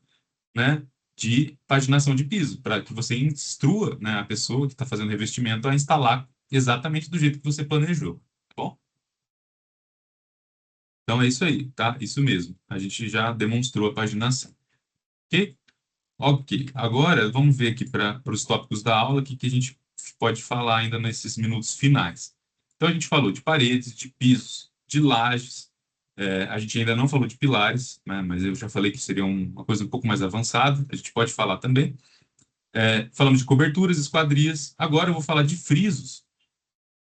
né, de paginação de piso, para que você instrua, né, a pessoa que está fazendo revestimento a instalar exatamente do jeito que você planejou. Tá bom? Então é isso aí, tá? Isso mesmo. A gente já demonstrou a paginação. Ok? Ok. Agora vamos ver aqui para os tópicos da aula o que, que a gente pode falar ainda nesses minutos finais. Então a gente falou de paredes, de pisos, de lajes. A gente ainda não falou de pilares, né, mas eu já falei que seria uma coisa um pouco mais avançada. A gente pode falar também. Falamos de coberturas, esquadrias. Agora eu vou falar de frisos,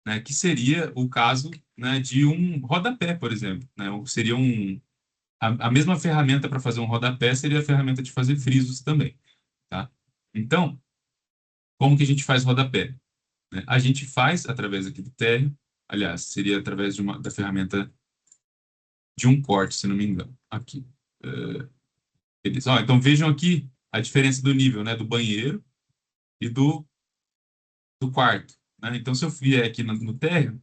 né, que seria o caso, né, de um rodapé, por exemplo. Né, seria a mesma ferramenta para fazer um rodapé seria a ferramenta de fazer frisos também. Tá? Então, como que a gente faz rodapé? Né? A gente faz através aqui do térreo, aliás, seria através da ferramenta de um corte, se não me engano. Aqui. Beleza. Ó, então vejam aqui a diferença do nível, né, do banheiro e do quarto. Né? Então, se eu vier aqui no térreo,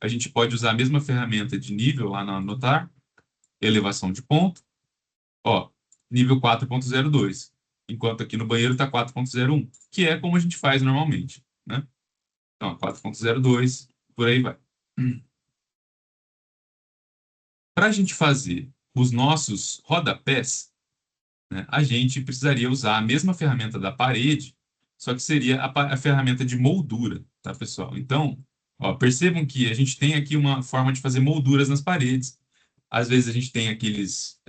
a gente pode usar a mesma ferramenta de nível lá no anotar, elevação de ponto, ó, nível 4.02, enquanto aqui no banheiro está 4.01, que é como a gente faz normalmente, né? Então, 4.02, por aí vai. Para a gente fazer os nossos rodapés, né, a gente precisaria usar a mesma ferramenta da parede, só que seria a ferramenta de moldura, tá, pessoal? Então, ó, percebam que a gente tem aqui uma forma de fazer molduras nas paredes. Às vezes a gente tem aqueles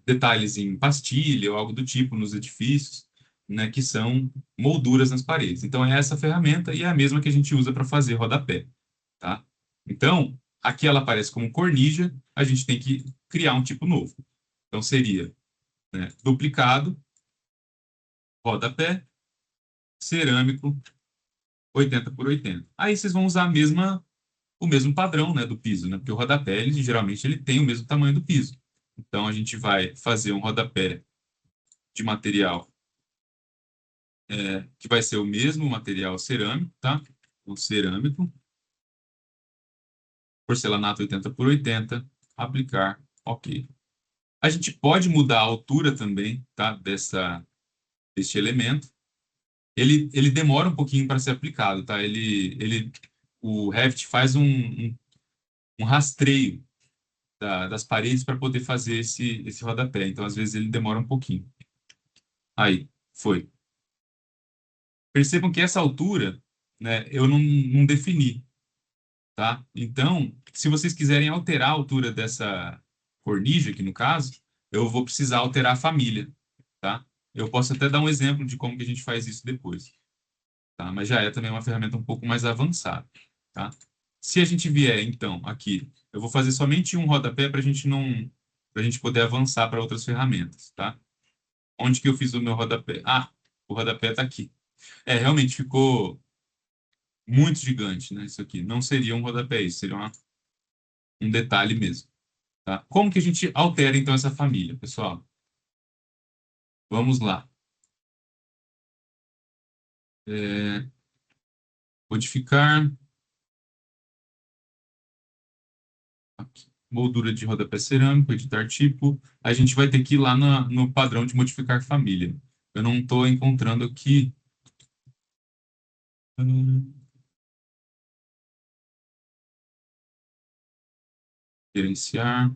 detalhes em pastilha ou algo do tipo nos edifícios, né, que são molduras nas paredes. Então, é essa ferramenta e é a mesma que a gente usa para fazer rodapé, tá? Então, aqui ela aparece como cornija, a gente tem que criar um tipo novo. Então, seria, né, duplicado, rodapé, cerâmico, 80 por 80. Aí vocês vão usar o mesmo padrão, né, do piso, né? Porque o rodapé, geralmente, ele tem o mesmo tamanho do piso. Então, a gente vai fazer um rodapé de material que vai ser o mesmo material cerâmico, tá? O cerâmico, porcelanato 80 por 80, aplicar, ok. A gente pode mudar a altura também, tá? Deste elemento. Ele demora um pouquinho para ser aplicado, tá? O Revit faz um rastreio das paredes para poder fazer esse rodapé. Então, às vezes, ele demora um pouquinho. Aí, foi. Percebam que essa altura, né, eu não defini, tá? Então, se vocês quiserem alterar a altura dessa cornija, aqui no caso, eu vou precisar alterar a família, tá? Eu posso até dar um exemplo de como que a gente faz isso depois, tá? Mas já é também uma ferramenta um pouco mais avançada, tá? Se a gente vier, então, aqui, eu vou fazer somente um rodapé para a gente não, para a gente poder avançar para outras ferramentas, tá? Onde que eu fiz o meu rodapé? Ah, o rodapé está aqui. Realmente ficou muito gigante, né? Isso aqui. Não seria um rodapé, isso seria um detalhe mesmo, tá? Como que a gente altera, então, essa família, pessoal? Vamos lá. É, Modificar. Aqui. Moldura de rodapé cerâmico, editar tipo. A gente vai ter que ir lá no padrão de modificar família. Eu não estou encontrando aqui. Hum, Gerenciar.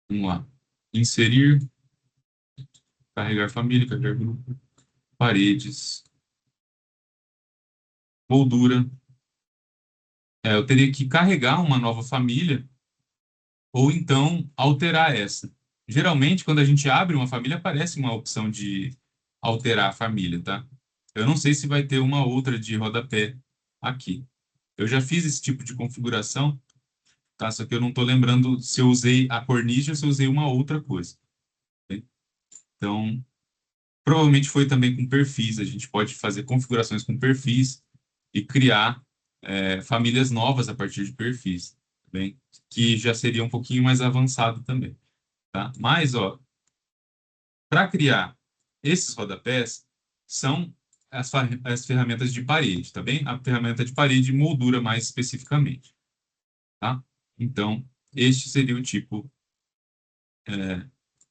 Vamos lá. Inserir, carregar família, carregar grupo, paredes, moldura. Eu teria que carregar uma nova família ou então alterar essa. Geralmente, quando a gente abre uma família, aparece uma opção de alterar a família, tá? Eu não sei se vai ter uma outra de rodapé aqui. Eu já fiz esse tipo de configuração, tá? Só que eu não estou lembrando se eu usei a cornija ou se eu usei uma outra coisa. Ok? Então, provavelmente foi também com perfis. A gente pode fazer configurações com perfis e criar famílias novas a partir de perfis, tá bem? Que já seria um pouquinho mais avançado também, tá? Mas, ó, para criar esses rodapés, são as ferramentas de parede, tá bem? A ferramenta de parede e moldura mais especificamente, tá? Então, este seria o tipo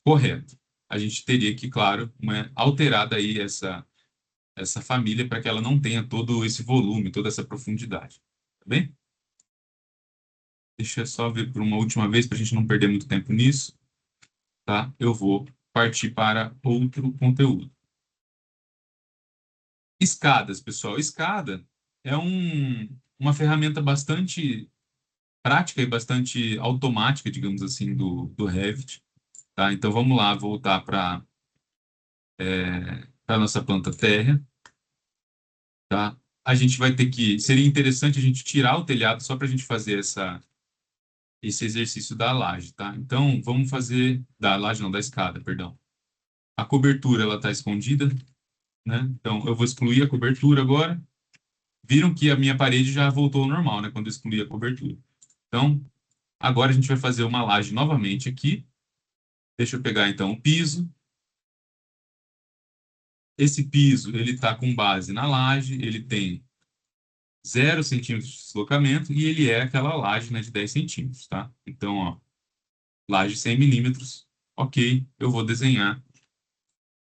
correto. A gente teria que, claro, alterar daí essa família para que ela não tenha todo esse volume, toda essa profundidade. Tá bem? Deixa eu só ver por uma última vez para a gente não perder muito tempo nisso, tá? Eu vou partir para outro conteúdo. Escadas, pessoal. Escada é uma ferramenta bastante prática e bastante automática, digamos assim, do Revit, tá? Então vamos lá, voltar para a nossa planta térrea, tá? A gente vai ter que, seria interessante a gente tirar o telhado só para a gente fazer esse exercício da laje, tá? Então, vamos fazer, da laje não, da escada, perdão. A cobertura, ela está escondida, né? Então, eu vou excluir a cobertura agora. Viram que a minha parede já voltou ao normal, né? Quando eu excluí a cobertura. Então, agora a gente vai fazer uma laje novamente aqui. Deixa eu pegar, então, o piso. Esse piso, ele está com base na laje, ele tem 0 centímetros de deslocamento e ele é aquela laje, né, de 10 centímetros, tá? Então, ó, laje 100 milímetros, ok, eu vou desenhar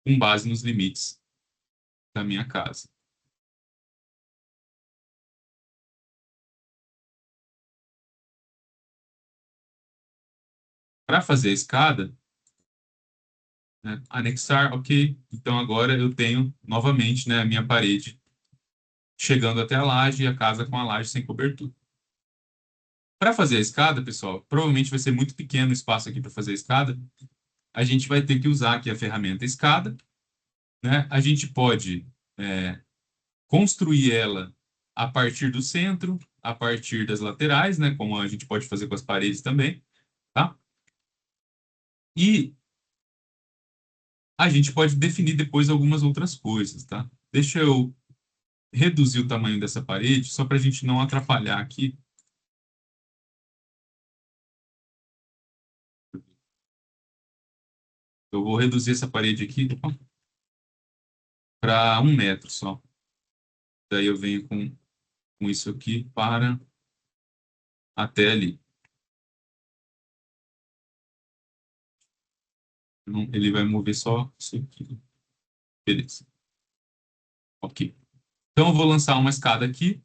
com base nos limites da minha casa. Para fazer a escada, né, anexar, ok, então agora eu tenho novamente, né, a minha parede chegando até a laje e a casa com a laje sem cobertura. Para fazer a escada, pessoal, provavelmente vai ser muito pequeno o espaço aqui para fazer a escada. A gente vai ter que usar aqui a ferramenta escada, né? A gente pode construir ela a partir do centro, a partir das laterais, né? Como a gente pode fazer com as paredes também, tá? E a gente pode definir depois algumas outras coisas, tá? Deixa eu reduzir o tamanho dessa parede, só para a gente não atrapalhar aqui. Eu vou reduzir essa parede aqui para 1 metro só. Daí eu venho com isso aqui para até ali. Ele vai mover só isso aqui. Beleza. Ok. Então eu vou lançar uma escada aqui.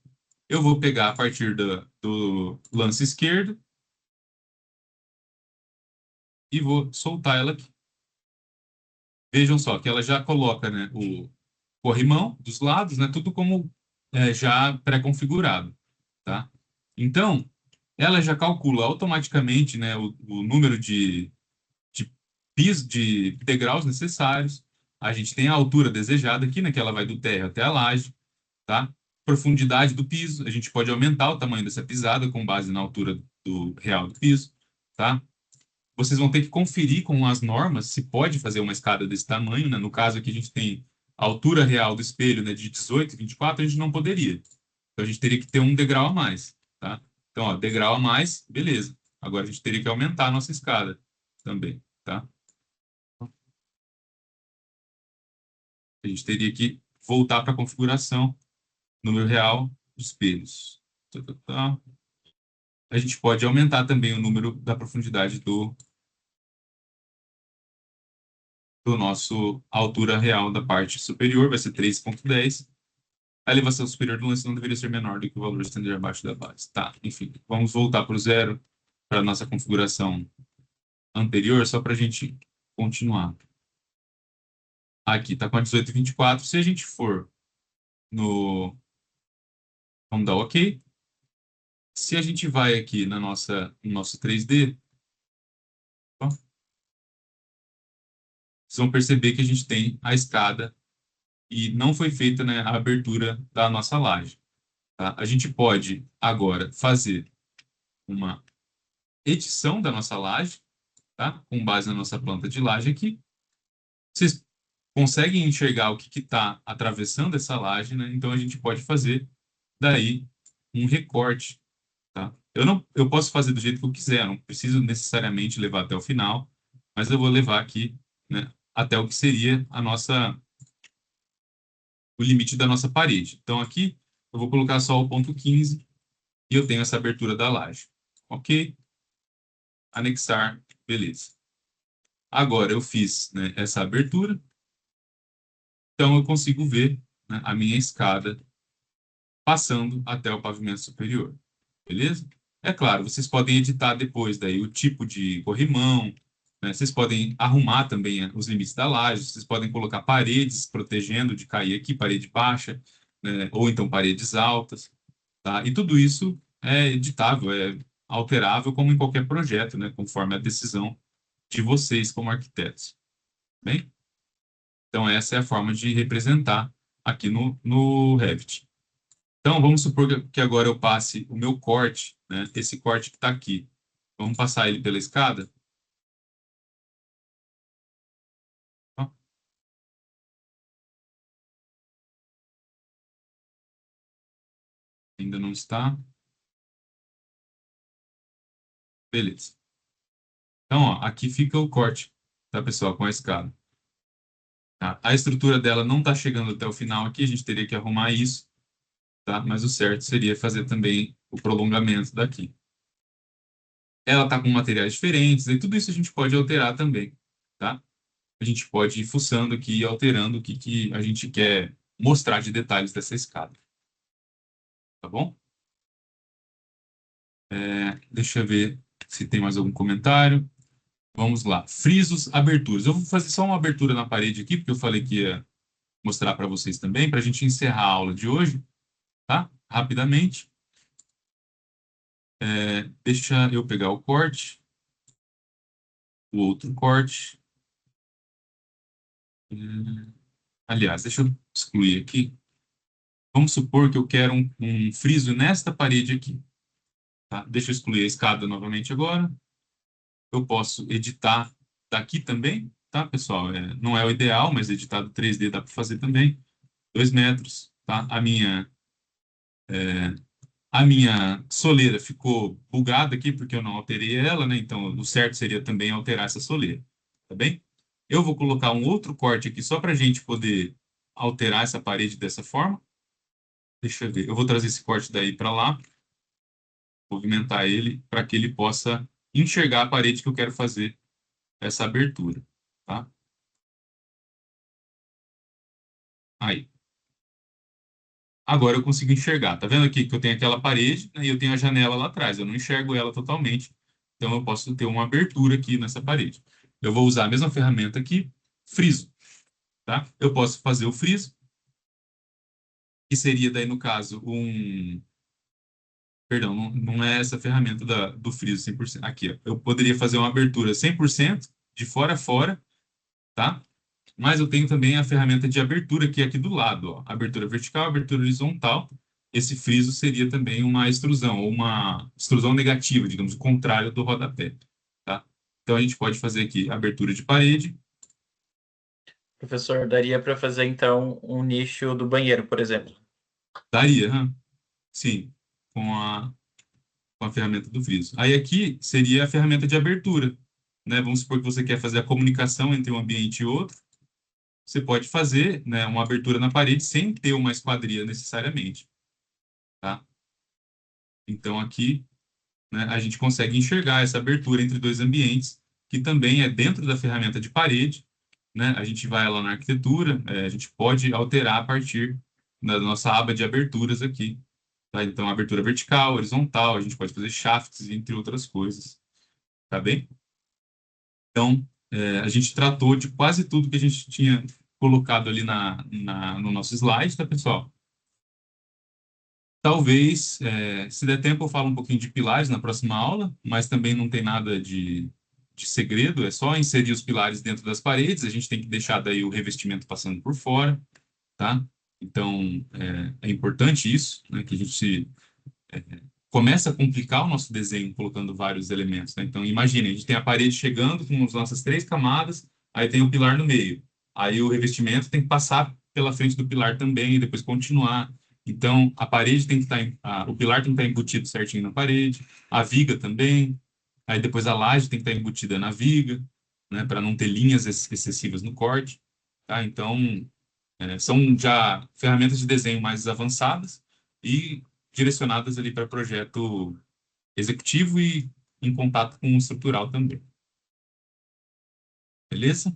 Eu vou pegar a partir do lance esquerdo e vou soltar ela aqui. Vejam só que ela já coloca, né, o corrimão dos lados, né, tudo como já pré-configurado, tá? Então, ela já calcula automaticamente, né, o número de piso, de degraus necessários. A gente tem a altura desejada aqui, né, que ela vai do térreo até a laje, tá? Profundidade do piso, a gente pode aumentar o tamanho dessa pisada com base na altura do real do piso, tá? Vocês vão ter que conferir com as normas se pode fazer uma escada desse tamanho, né? No caso aqui a gente tem a altura real do espelho, né, de 18 e 24, a gente não poderia. Então a gente teria que ter um degrau a mais, tá? Então, ó, degrau a mais, beleza. Agora a gente teria que aumentar a nossa escada também, tá? A gente teria que voltar para a configuração, número real dos espelhos. Tá, tá, tá. A gente pode aumentar também o número da profundidade do nosso altura real da parte superior, vai ser 3,10. A elevação superior do lance não deveria ser menor do que o valor estender abaixo da base. Tá, enfim, vamos voltar para o zero, para a nossa configuração anterior, só para a gente continuar. Aqui está com a 18,24. Se a gente for no... Vamos dar OK. Se a gente vai aqui no nosso 3D, ó, vocês vão perceber que a gente tem a escada e não foi feita, né, a abertura da nossa laje. Tá? A gente pode agora fazer uma edição da nossa laje, tá? Com base na nossa planta de laje aqui. Vocês conseguem enxergar o que está atravessando essa laje, né? Então a gente pode fazer daí um recorte, tá? Eu posso fazer do jeito que eu quiser, não preciso necessariamente levar até o final, mas eu vou levar aqui, né, até o que seria o limite da nossa parede. Então aqui eu vou colocar só o ponto 15 e eu tenho essa abertura da laje. OK? Anexar, beleza. Agora eu fiz, né, essa abertura, então eu consigo ver, né, a minha escada passando até o pavimento superior, beleza? É claro, vocês podem editar depois daí o tipo de corrimão, né? Vocês podem arrumar também os limites da laje, vocês podem colocar paredes protegendo de cair aqui, parede baixa, né? Ou então paredes altas, tá? E tudo isso é editável, é alterável como em qualquer projeto, né? Conforme a decisão de vocês como arquitetos, bem? Então essa é a forma de representar aqui no Revit. Então, vamos supor que agora eu passe o meu corte, né? Esse corte que está aqui. Vamos passar ele pela escada? Ó, ainda não está. Beleza. Então, ó, aqui fica o corte, tá, pessoal, com a escada. Tá? A estrutura dela não está chegando até o final aqui, a gente teria que arrumar isso, tá? Mas o certo seria fazer também o prolongamento daqui. Ela está com materiais diferentes, e tudo isso a gente pode alterar também, tá? A gente pode ir fuçando aqui e alterando o que a gente quer mostrar de detalhes dessa escada, tá bom? Deixa eu ver se tem mais algum comentário. Vamos lá. Frisos, aberturas. Eu vou fazer só uma abertura na parede aqui, porque eu falei que ia mostrar para vocês também, para a gente encerrar a aula de hoje, tá? Rapidamente. Deixa eu pegar o corte, o outro corte. Aliás, deixa eu excluir aqui. Vamos supor que eu quero um friso nesta parede aqui, tá? Deixa eu excluir a escada novamente agora. Eu posso editar daqui também, tá, pessoal? Não é o ideal, mas editado 3D dá para fazer também. 2 metros, tá? A minha soleira ficou bugada aqui porque eu não alterei ela, né? Então, o certo seria também alterar essa soleira, tá bem? Eu vou colocar um outro corte aqui só para a gente poder alterar essa parede dessa forma. Deixa eu ver. Eu vou trazer esse corte daí para lá, movimentar ele para que ele possa enxergar a parede que eu quero fazer essa abertura, tá? Aí. Agora eu consigo enxergar. Tá vendo aqui que eu tenho aquela parede, né, e eu tenho a janela lá atrás. Eu não enxergo ela totalmente. Então eu posso ter uma abertura aqui nessa parede. Eu vou usar a mesma ferramenta aqui, friso, tá? Eu posso fazer o friso, que seria daí no caso perdão, não é essa ferramenta do friso 100%. Aqui, ó. Eu poderia fazer uma abertura 100% de fora a fora, tá? Mas eu tenho também a ferramenta de abertura que é aqui do lado, ó. Abertura vertical, abertura horizontal. Esse friso seria também uma extrusão, ou uma extrusão negativa, digamos, o contrário do rodapé, tá? Então a gente pode fazer aqui abertura de parede. Professor, daria para fazer então um nicho do banheiro, por exemplo. Daria, sim, com a ferramenta do friso. Aí aqui seria a ferramenta de abertura, né? Vamos supor que você quer fazer a comunicação entre um ambiente e outro. Você pode fazer, né, uma abertura na parede sem ter uma esquadria necessariamente, tá? Então aqui, né, a gente consegue enxergar essa abertura entre dois ambientes, que também é dentro da ferramenta de parede, né? A gente vai lá na arquitetura, a gente pode alterar a partir da nossa aba de aberturas aqui, tá? Então, abertura vertical, horizontal, a gente pode fazer shafts, entre outras coisas, tá bem? Então, a gente tratou de quase tudo que a gente tinha colocado ali no nosso slide, tá, pessoal? Talvez, se der tempo, eu falo um pouquinho de pilares na próxima aula, mas também não tem nada de segredo, é só inserir os pilares dentro das paredes, a gente tem que deixar daí o revestimento passando por fora, tá? Então, é importante isso, né, que a gente começa a complicar o nosso desenho colocando vários elementos, né? Então, imagine, a gente tem a parede chegando com as nossas 3 camadas, aí tem o pilar no meio. Aí o revestimento tem que passar pela frente do pilar também e depois continuar. Então, a parede tem que estar, o pilar tem que estar embutido certinho na parede, a viga também, aí depois a laje tem que estar embutida na viga, né, para não ter linhas excessivas no corte, tá? Então, são já ferramentas de desenho mais avançadas e direcionadas ali para projeto executivo e em contato com o estrutural também. Beleza?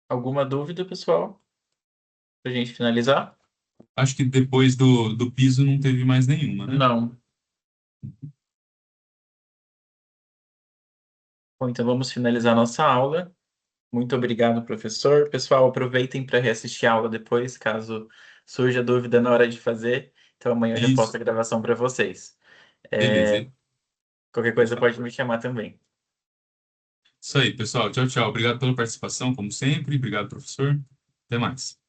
Alguma dúvida, pessoal? Para a gente finalizar? Acho que depois do piso não teve mais nenhuma, né? Não. Bom, então vamos finalizar nossa aula. Muito obrigado, professor. Pessoal, aproveitem para reassistir a aula depois, caso surja dúvida na hora de fazer. Então amanhã eu já posto Isso, a gravação para vocês. beleza. Qualquer coisa pode me chamar também. Isso aí, pessoal. Tchau, tchau. Obrigado pela participação, como sempre. Obrigado, professor. Até mais.